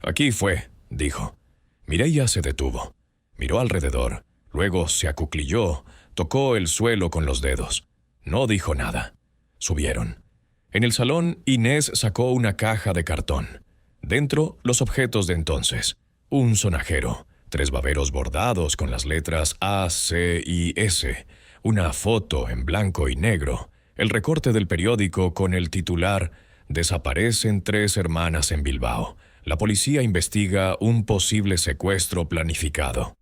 «Aquí fue», dijo. Mireia se detuvo. Miró alrededor, luego se acuclilló, tocó el suelo con los dedos. No dijo nada. Subieron. En el salón, Inés sacó una caja de cartón. Dentro, los objetos de entonces. Un sonajero, 3 baberos bordados con las letras A, C y S, una foto en blanco y negro, el recorte del periódico con el titular «Desaparecen 3 hermanas en Bilbao. La policía investiga un posible secuestro planificado».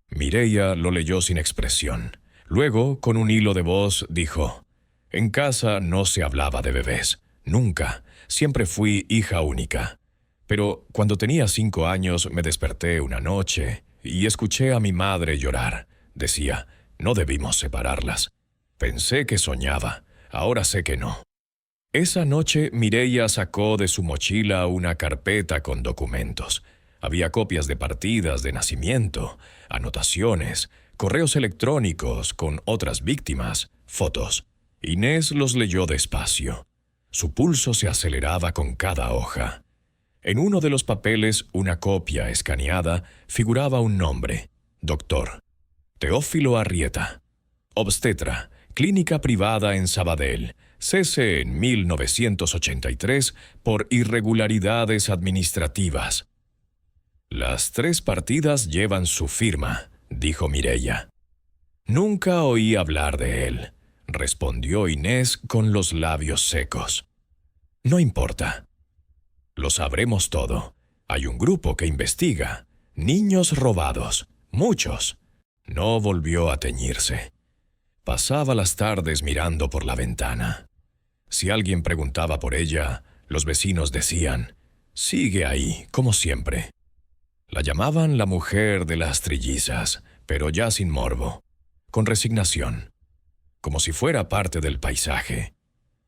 Mireia lo leyó sin expresión. Luego, con un hilo de voz, dijo: «En casa no se hablaba de bebés. Nunca. Siempre fui hija única. Pero cuando tenía 5 años me desperté una noche y escuché a mi madre llorar. Decía, no debimos separarlas. Pensé que soñaba. Ahora sé que no». Esa noche Mireia sacó de su mochila una carpeta con documentos. Había copias de partidas de nacimiento, anotaciones, correos electrónicos con otras víctimas, fotos. Inés los leyó despacio. Su pulso se aceleraba con cada hoja. En uno de los papeles, una copia escaneada, figuraba un nombre: Doctor Teófilo Arrieta. Obstetra, clínica privada en Sabadell. Cese en 1983 por irregularidades administrativas. «Las 3 partidas llevan su firma», dijo Mireia. «Nunca oí hablar de él», respondió Inés con los labios secos. «No importa. Lo sabremos todo. Hay un grupo que investiga. Niños robados. Muchos». No volvió a teñirse. Pasaba las tardes mirando por la ventana. Si alguien preguntaba por ella, los vecinos decían: «Sigue ahí, como siempre». La llamaban la mujer de las trillizas, pero ya sin morbo, con resignación, como si fuera parte del paisaje.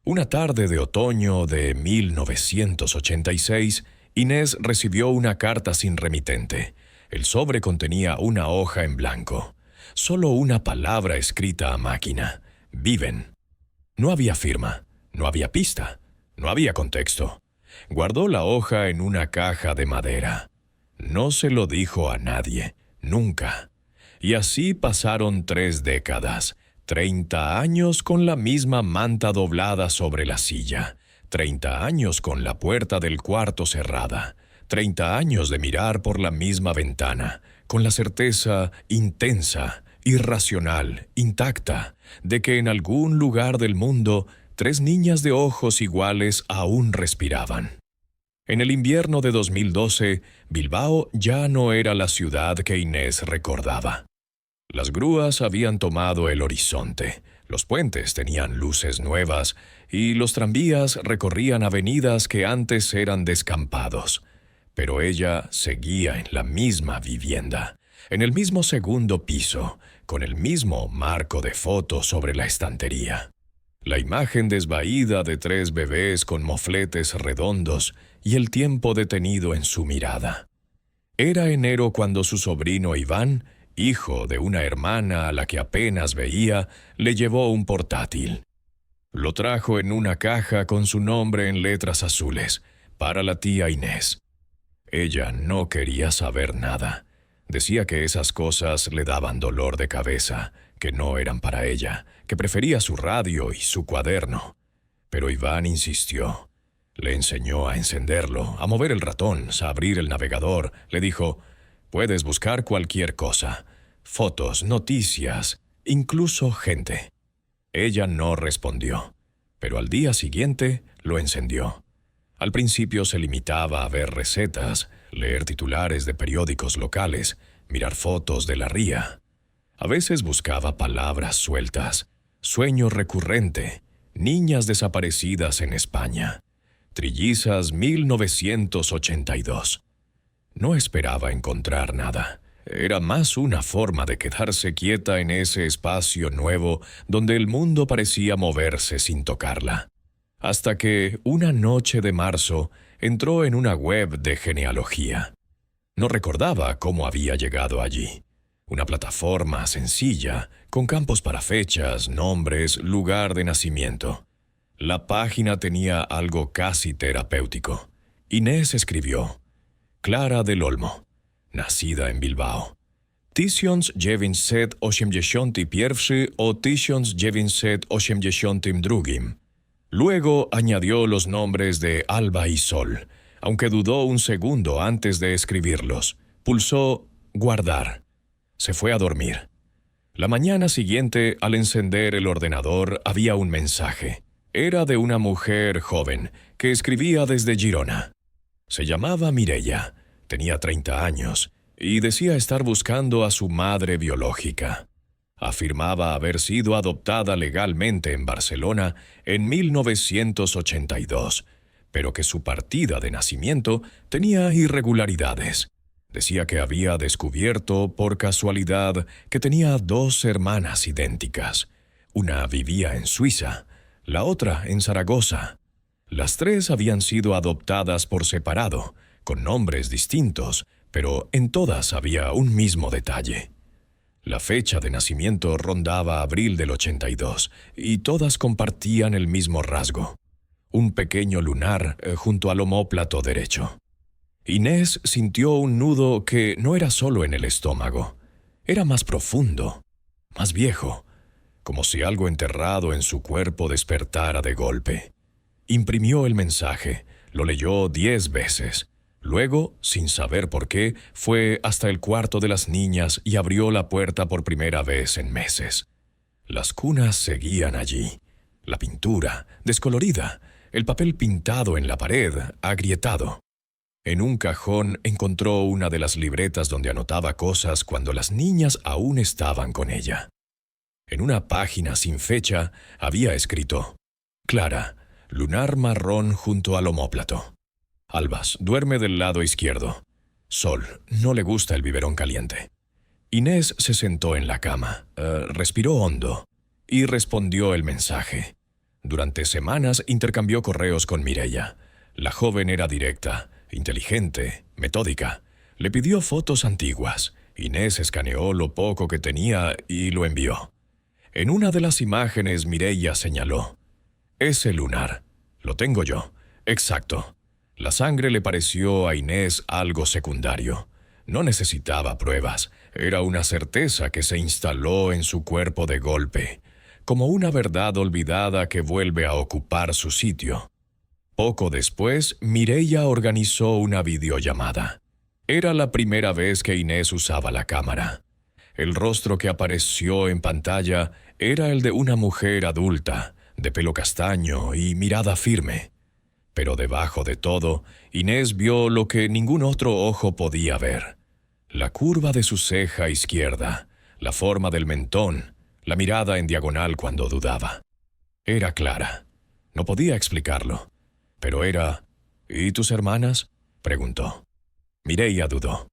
Una tarde de otoño de 1986, Inés recibió una carta sin remitente. El sobre contenía una hoja en blanco. Solo una palabra escrita a máquina: «Viven». No había firma, no había pista, no había contexto. Guardó la hoja en una caja de madera. No se lo dijo a nadie, nunca. Y así pasaron 3 décadas, 30 años con la misma manta doblada sobre la silla, 30 años con la puerta del cuarto cerrada, 30 años de mirar por la misma ventana, con la certeza intensa, irracional, intacta, de que en algún lugar del mundo 3 niñas de ojos iguales aún respiraban. En el invierno de 2012, Bilbao ya no era la ciudad que Inés recordaba. Las grúas habían tomado el horizonte, los puentes tenían luces nuevas y los tranvías recorrían avenidas que antes eran descampados. Pero ella seguía en la misma vivienda, en el mismo segundo piso, con el mismo marco de foto sobre la estantería. La imagen desvaída de 3 bebés con mofletes redondos y el tiempo detenido en su mirada. Era enero cuando su sobrino Iván, hijo de una hermana a la que apenas veía, le llevó un portátil. Lo trajo en una caja con su nombre en letras azules, para la tía Inés. Ella no quería saber nada. Decía que esas cosas le daban dolor de cabeza, que no eran para ella, que prefería su radio y su cuaderno. Pero Iván insistió. Le enseñó a encenderlo, a mover el ratón, a abrir el navegador. Le dijo, puedes buscar cualquier cosa, fotos, noticias, incluso gente. Ella no respondió, pero al día siguiente lo encendió. Al principio se limitaba a ver recetas, leer titulares de periódicos locales, mirar fotos de la ría. A veces buscaba palabras sueltas, sueño recurrente, niñas desaparecidas en España, trillizas 1982. No esperaba encontrar nada. Era más una forma de quedarse quieta en ese espacio nuevo donde el mundo parecía moverse sin tocarla. Hasta que, una noche de marzo, entró en una web de genealogía. No recordaba cómo había llegado allí. Una plataforma sencilla, con campos para fechas, nombres, lugar de nacimiento. La página tenía algo casi terapéutico. Inés escribió, Clara del Olmo, nacida en Bilbao. 1981 o 1982. Luego añadió los nombres de Alba y Sol, aunque dudó un segundo antes de escribirlos. Pulsó guardar. Se fue a dormir. La mañana siguiente, al encender el ordenador, había un mensaje. Era de una mujer joven que escribía desde Girona. Se llamaba Mireia, tenía 30 años y decía estar buscando a su madre biológica. Afirmaba haber sido adoptada legalmente en Barcelona en 1982, pero que su partida de nacimiento tenía irregularidades. Decía que había descubierto por casualidad que tenía 2 hermanas idénticas. Una vivía en Suiza, la otra en Zaragoza. Las 3 habían sido adoptadas por separado, con nombres distintos, pero en todas había un mismo detalle. La fecha de nacimiento rondaba abril del 82 y todas compartían el mismo rasgo. Un pequeño lunar junto al omóplato derecho. Inés sintió un nudo que no era solo en el estómago. Era más profundo, más viejo, como si algo enterrado en su cuerpo despertara de golpe. Imprimió el mensaje, lo leyó 10 veces. Luego, sin saber por qué, fue hasta el cuarto de las niñas y abrió la puerta por primera vez en meses. Las cunas seguían allí. La pintura, descolorida, el papel pintado en la pared, agrietado. En un cajón encontró una de las libretas donde anotaba cosas cuando las niñas aún estaban con ella. En una página sin fecha había escrito: Clara, lunar marrón junto al omóplato. Albas, duerme del lado izquierdo. Sol, no le gusta el biberón caliente. Inés se sentó en la cama, respiró hondo y respondió el mensaje. Durante semanas intercambió correos con Mireia. La joven era directa, inteligente, metódica. Le pidió fotos antiguas. Inés escaneó lo poco que tenía y lo envió. En una de las imágenes Mireia señaló: ese lunar. Lo tengo yo. Exacto. La sangre le pareció a Inés algo secundario. No necesitaba pruebas. Era una certeza que se instaló en su cuerpo de golpe, como una verdad olvidada que vuelve a ocupar su sitio. Poco después, Mireia organizó una videollamada. Era la primera vez que Inés usaba la cámara. El rostro que apareció en pantalla era el de una mujer adulta, de pelo castaño y mirada firme. Pero debajo de todo, Inés vio lo que ningún otro ojo podía ver. La curva de su ceja izquierda, la forma del mentón, la mirada en diagonal cuando dudaba. Era clara. No podía explicarlo. Pero era... ¿Y tus hermanas?, preguntó. Mireia dudó.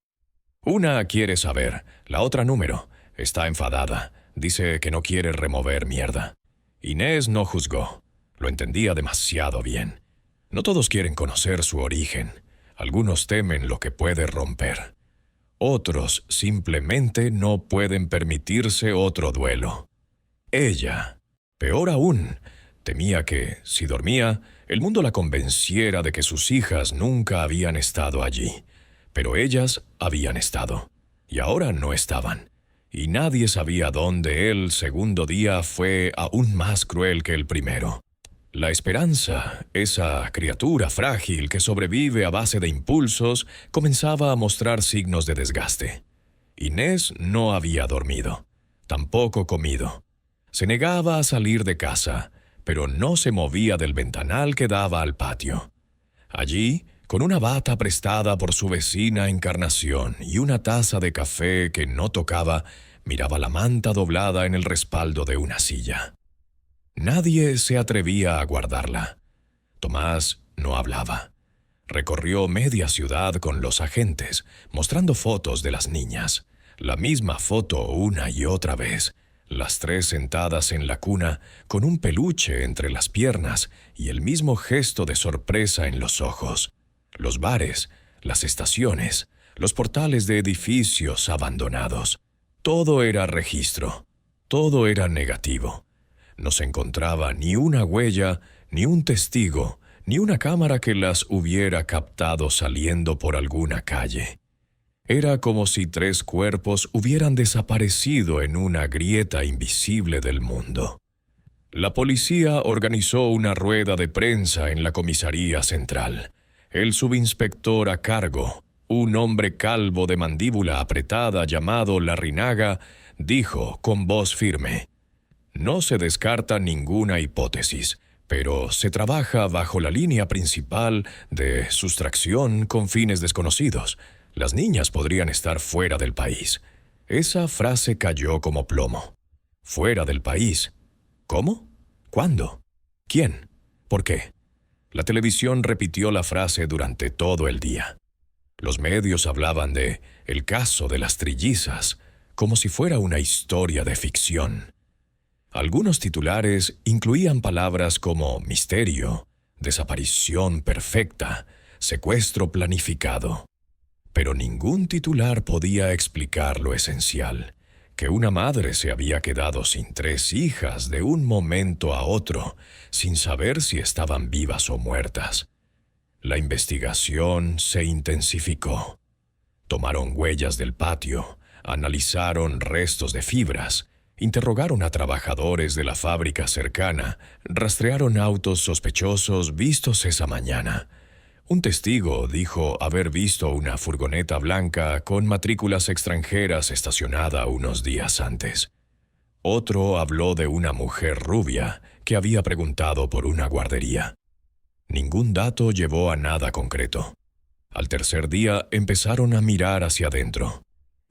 Una quiere saber, la otra número. Está enfadada. Dice que no quiere remover mierda. Inés no juzgó. Lo entendía demasiado bien. No todos quieren conocer su origen. Algunos temen lo que puede romper. Otros simplemente no pueden permitirse otro duelo. Ella, peor aún, temía que, si dormía, el mundo la convenciera de que sus hijas nunca habían estado allí. Pero ellas habían estado, y ahora no estaban. Y nadie sabía dónde el segundo día fue aún más cruel que el primero. La esperanza, esa criatura frágil que sobrevive a base de impulsos, comenzaba a mostrar signos de desgaste. Inés no había dormido, tampoco comido. Se negaba a salir de casa, pero no se movía del ventanal que daba al patio. Allí, con una bata prestada por su vecina Encarnación y una taza de café que no tocaba, miraba la manta doblada en el respaldo de una silla. Nadie se atrevía a guardarla. Tomás no hablaba. Recorrió media ciudad con los agentes, mostrando fotos de las niñas. La misma foto una y otra vez. Las tres sentadas en la cuna, con un peluche entre las piernas y el mismo gesto de sorpresa en los ojos. Los bares, las estaciones, los portales de edificios abandonados. Todo era registro. Todo era negativo. No se encontraba ni una huella, ni un testigo, ni una cámara que las hubiera captado saliendo por alguna calle. Era como si tres cuerpos hubieran desaparecido en una grieta invisible del mundo. La policía organizó una rueda de prensa en la comisaría central. El subinspector a cargo, un hombre calvo de mandíbula apretada llamado Larrinaga, dijo con voz firme: no se descarta ninguna hipótesis, pero se trabaja bajo la línea principal de sustracción con fines desconocidos. Las niñas podrían estar fuera del país. Esa frase cayó como plomo. ¿Fuera del país? ¿Cómo? ¿Cuándo? ¿Quién? ¿Por qué? La televisión repitió la frase durante todo el día. Los medios hablaban de el caso de las trillizas, como si fuera una historia de ficción. Algunos titulares incluían palabras como misterio, desaparición perfecta, secuestro planificado. Pero ningún titular podía explicar lo esencial, que una madre se había quedado sin tres hijas de un momento a otro, sin saber si estaban vivas o muertas. La investigación se intensificó. Tomaron huellas del patio, analizaron restos de fibras, interrogaron a trabajadores de la fábrica cercana, rastrearon autos sospechosos vistos esa mañana. Un testigo dijo haber visto una furgoneta blanca con matrículas extranjeras estacionada unos días antes. Otro habló de una mujer rubia que había preguntado por una guardería. Ningún dato llevó a nada concreto. Al tercer día empezaron a mirar hacia adentro.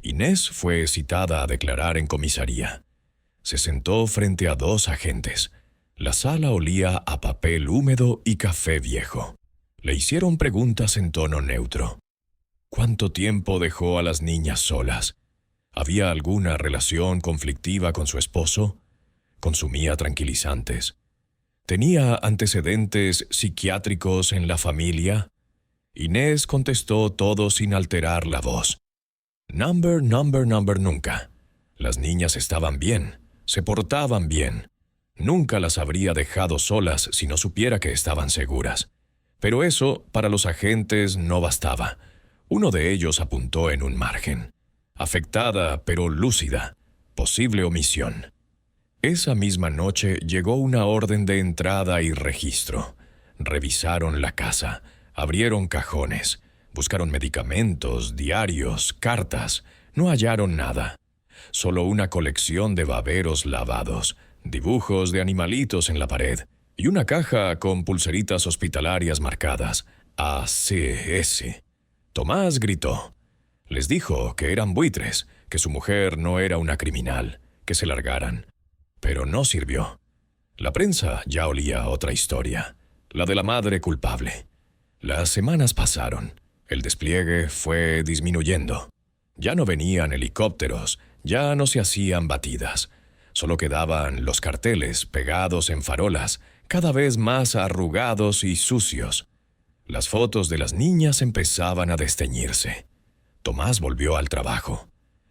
Inés fue citada a declarar en comisaría. Se sentó frente a dos agentes. La sala olía a papel húmedo y café viejo. Le hicieron preguntas en tono neutro. ¿Cuánto tiempo dejó a las niñas solas? ¿Había alguna relación conflictiva con su esposo? ¿Consumía tranquilizantes? ¿Tenía antecedentes psiquiátricos en la familia? Inés contestó todo sin alterar la voz. Number, nunca. Las niñas estaban bien, se portaban bien. Nunca las habría dejado solas si no supiera que estaban seguras. Pero eso para los agentes no bastaba. Uno de ellos apuntó en un margen. Afectada pero lúcida. Posible omisión. Esa misma noche llegó una orden de entrada y registro. Revisaron la casa, abrieron cajones, buscaron medicamentos, diarios, cartas. No hallaron nada. Solo una colección de baberos lavados, dibujos de animalitos en la pared y una caja con pulseritas hospitalarias marcadas ACS. Tomás gritó. Les dijo que eran buitres, que su mujer no era una criminal, que se largaran. Pero no sirvió. La prensa ya olía otra historia, la de la madre culpable. Las semanas pasaron. El despliegue fue disminuyendo. Ya no venían helicópteros, ya no se hacían batidas. Solo quedaban los carteles pegados en farolas, cada vez más arrugados y sucios. Las fotos de las niñas empezaban a desteñirse. Tomás volvió al trabajo.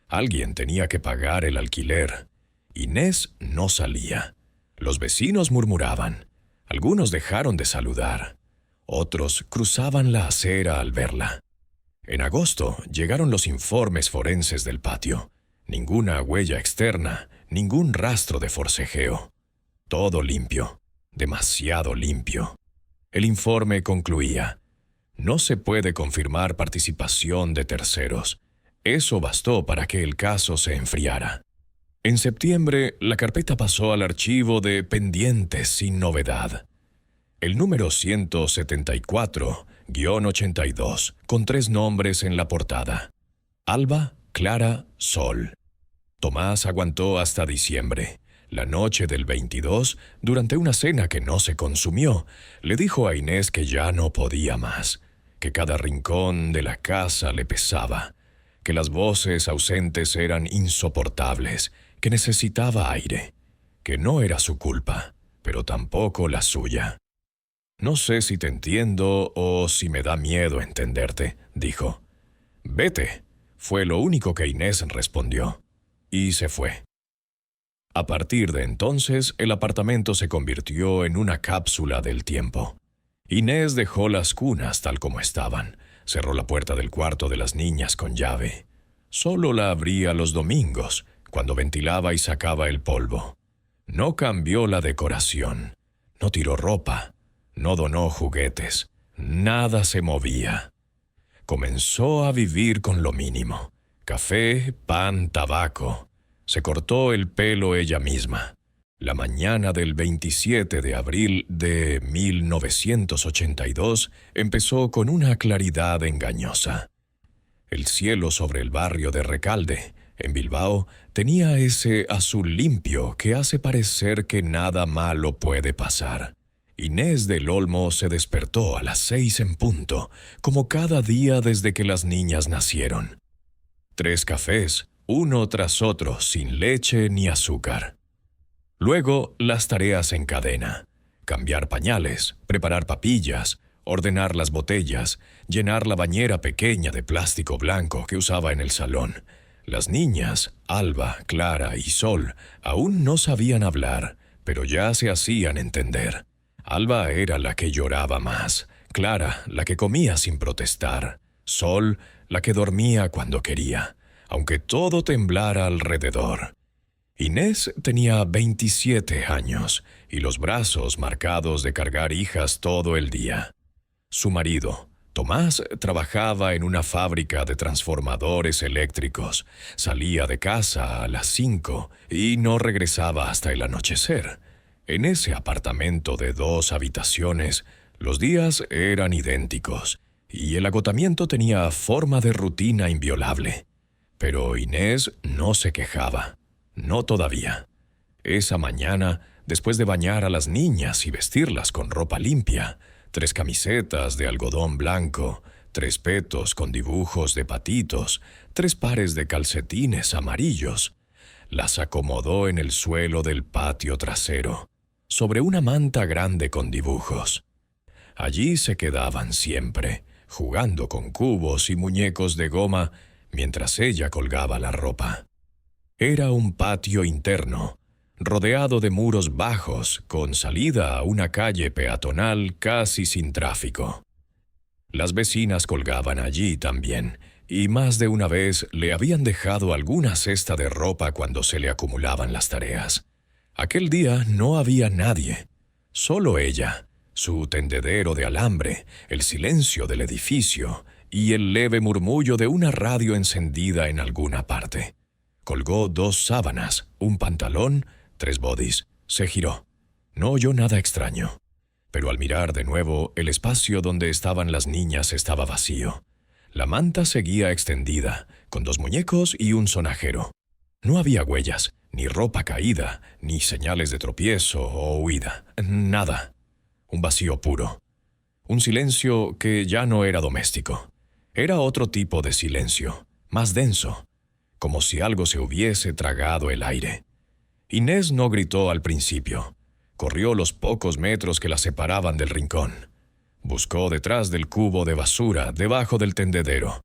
Alguien tenía que pagar el alquiler. Inés no salía. Los vecinos murmuraban. Algunos dejaron de saludar. Otros cruzaban la acera al verla. En agosto llegaron los informes forenses del patio. Ninguna huella externa, ningún rastro de forcejeo. Todo limpio, demasiado limpio. El informe concluía: no se puede confirmar participación de terceros. Eso bastó para que el caso se enfriara. En septiembre, la carpeta pasó al archivo de pendientes sin novedad. El número 174-82, con 3 nombres en la portada: Alba, Clara, Sol. Tomás aguantó hasta diciembre. La noche del 22, durante una cena que no se consumió, le dijo a Inés que ya no podía más, que cada rincón de la casa le pesaba, que las voces ausentes eran insoportables, que necesitaba aire, que no era su culpa, pero tampoco la suya. «No sé si te entiendo o si me da miedo entenderte», dijo. «Vete», fue lo único que Inés respondió, y se fue. A partir de entonces, el apartamento se convirtió en una cápsula del tiempo. Inés dejó las cunas tal como estaban, cerró la puerta del cuarto de las niñas con llave. Solo la abría los domingos, cuando ventilaba y sacaba el polvo. No cambió la decoración, no tiró ropa, no donó juguetes, nada se movía. Comenzó a vivir con lo mínimo: café, pan, tabaco. Se cortó el pelo ella misma. La mañana del 27 de abril de 1982 empezó con una claridad engañosa. El cielo sobre el barrio de Recalde, en Bilbao, tenía ese azul limpio que hace parecer que nada malo puede pasar. Inés del Olmo se despertó a las 6 en punto, como cada día desde que las niñas nacieron. 3 cafés, uno tras otro, sin leche ni azúcar. Luego, las tareas en cadena: cambiar pañales, preparar papillas, ordenar las botellas, llenar la bañera pequeña de plástico blanco que usaba en el salón. Las niñas, Alba, Clara y Sol, aún no sabían hablar, pero ya se hacían entender. Alba era la que lloraba más, Clara la que comía sin protestar, Sol la que dormía cuando quería, aunque todo temblara alrededor. Inés tenía 27 años y los brazos marcados de cargar hijas todo el día. Su marido, Tomás, trabajaba en una fábrica de transformadores eléctricos. Salía de casa a las 5 y no regresaba hasta el anochecer. En ese apartamento de 2 habitaciones, los días eran idénticos y el agotamiento tenía forma de rutina inviolable. Pero Inés no se quejaba. No todavía. Esa mañana, después de bañar a las niñas y vestirlas con ropa limpia, 3 camisetas de algodón blanco, 3 petos con dibujos de patitos, 3 pares de calcetines amarillos, las acomodó en el suelo del patio trasero, sobre una manta grande con dibujos. Allí se quedaban siempre, jugando con cubos y muñecos de goma, mientras ella colgaba la ropa. Era un patio interno, rodeado de muros bajos, con salida a una calle peatonal casi sin tráfico. Las vecinas colgaban allí también, y más de una vez le habían dejado alguna cesta de ropa cuando se le acumulaban las tareas. Aquel día no había nadie, solo ella, su tendedero de alambre, el silencio del edificio y el leve murmullo de una radio encendida en alguna parte. Colgó 2 sábanas, un pantalón, 3 bodys. Se giró. No oyó nada extraño. Pero al mirar de nuevo, el espacio donde estaban las niñas estaba vacío. La manta seguía extendida, con 2 muñecos y un sonajero. No había huellas, ni ropa caída, ni señales de tropiezo o huida. Nada. Un vacío puro. Un silencio que ya no era doméstico. Era otro tipo de silencio, más denso, como si algo se hubiese tragado el aire. Inés no gritó al principio. Corrió los pocos metros que la separaban del rincón. Buscó detrás del cubo de basura, debajo del tendedero.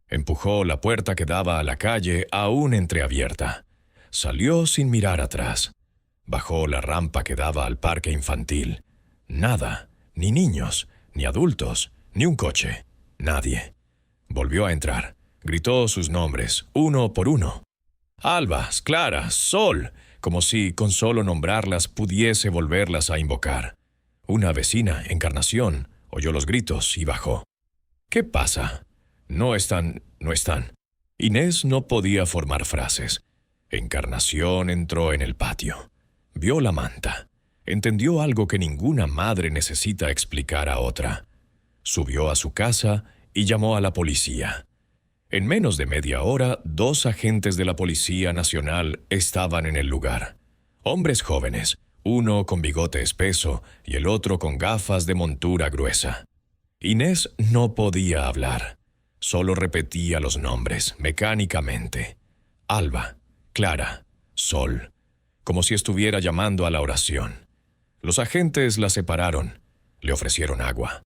Empujó la puerta que daba a la calle, aún entreabierta. Salió sin mirar atrás. Bajó la rampa que daba al parque infantil. Nada, ni niños, ni adultos, ni un coche. Nadie. Volvió a entrar. Gritó sus nombres, uno por uno. Alba, Clara, Sol, como si con solo nombrarlas pudiese volverlas a invocar. Una vecina, Encarnación, oyó los gritos y bajó. ¿Qué pasa? No están. Inés no podía formar frases. Encarnación entró en el patio. Vio la manta. Entendió algo que ninguna madre necesita explicar a otra. Subió a su casa y llamó a la policía. En menos de media hora, 2 agentes de la Policía Nacional estaban en el lugar. Hombres jóvenes, uno con bigote espeso y el otro con gafas de montura gruesa. Inés no podía hablar. Solo repetía los nombres, mecánicamente. Alba, Clara, Sol, como si estuviera llamando a la oración. Los agentes la separaron. Le ofrecieron agua.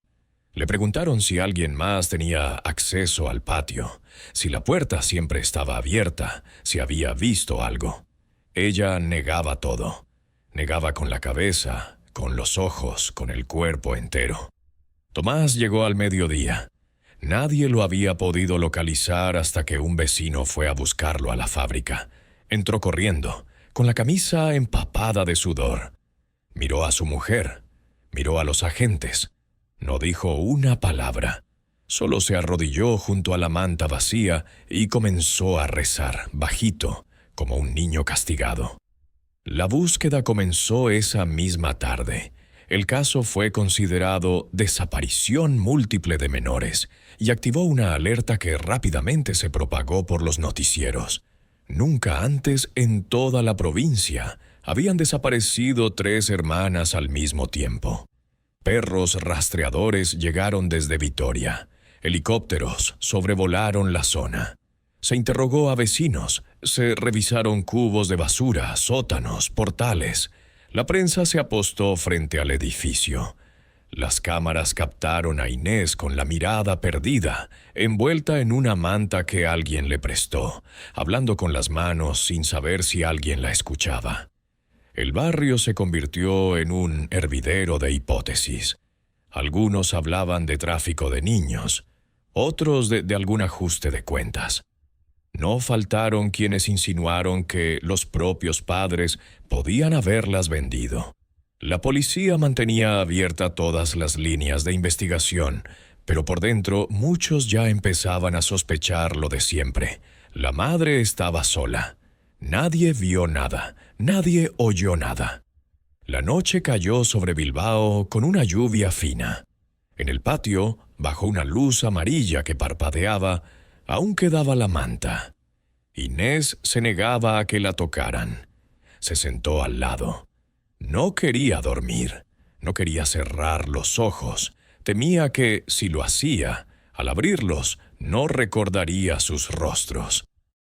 Le preguntaron si alguien más tenía acceso al patio, si la puerta siempre estaba abierta, si había visto algo. Ella negaba todo. Negaba con la cabeza, con los ojos, con el cuerpo entero. Tomás llegó al mediodía. Nadie lo había podido localizar hasta que un vecino fue a buscarlo a la fábrica. Entró corriendo, con la camisa empapada de sudor. Miró a su mujer, miró a los agentes. No dijo una palabra. Solo se arrodilló junto a la manta vacía y comenzó a rezar, bajito, como un niño castigado. La búsqueda comenzó esa misma tarde. El caso fue considerado desaparición múltiple de menores y activó una alerta que rápidamente se propagó por los noticieros. Nunca antes en toda la provincia habían desaparecido 3 hermanas al mismo tiempo. Perros rastreadores llegaron desde Vitoria. Helicópteros sobrevolaron la zona. Se interrogó a vecinos, se revisaron cubos de basura, sótanos, portales. La prensa se apostó frente al edificio. Las cámaras captaron a Inés con la mirada perdida, envuelta en una manta que alguien le prestó, hablando con las manos sin saber si alguien la escuchaba. El barrio se convirtió en un hervidero de hipótesis. Algunos hablaban de tráfico de niños, otros de algún ajuste de cuentas. No faltaron quienes insinuaron que los propios padres podían haberlas vendido. La policía mantenía abiertas todas las líneas de investigación, pero por dentro muchos ya empezaban a sospechar lo de siempre. La madre estaba sola. Nadie vio nada, nadie oyó nada. La noche cayó sobre Bilbao con una lluvia fina. En el patio, bajo una luz amarilla que parpadeaba, aún quedaba la manta. Inés se negaba a que la tocaran. Se sentó al lado. No quería dormir, no quería cerrar los ojos. Temía que, si lo hacía, al abrirlos, no recordaría sus rostros.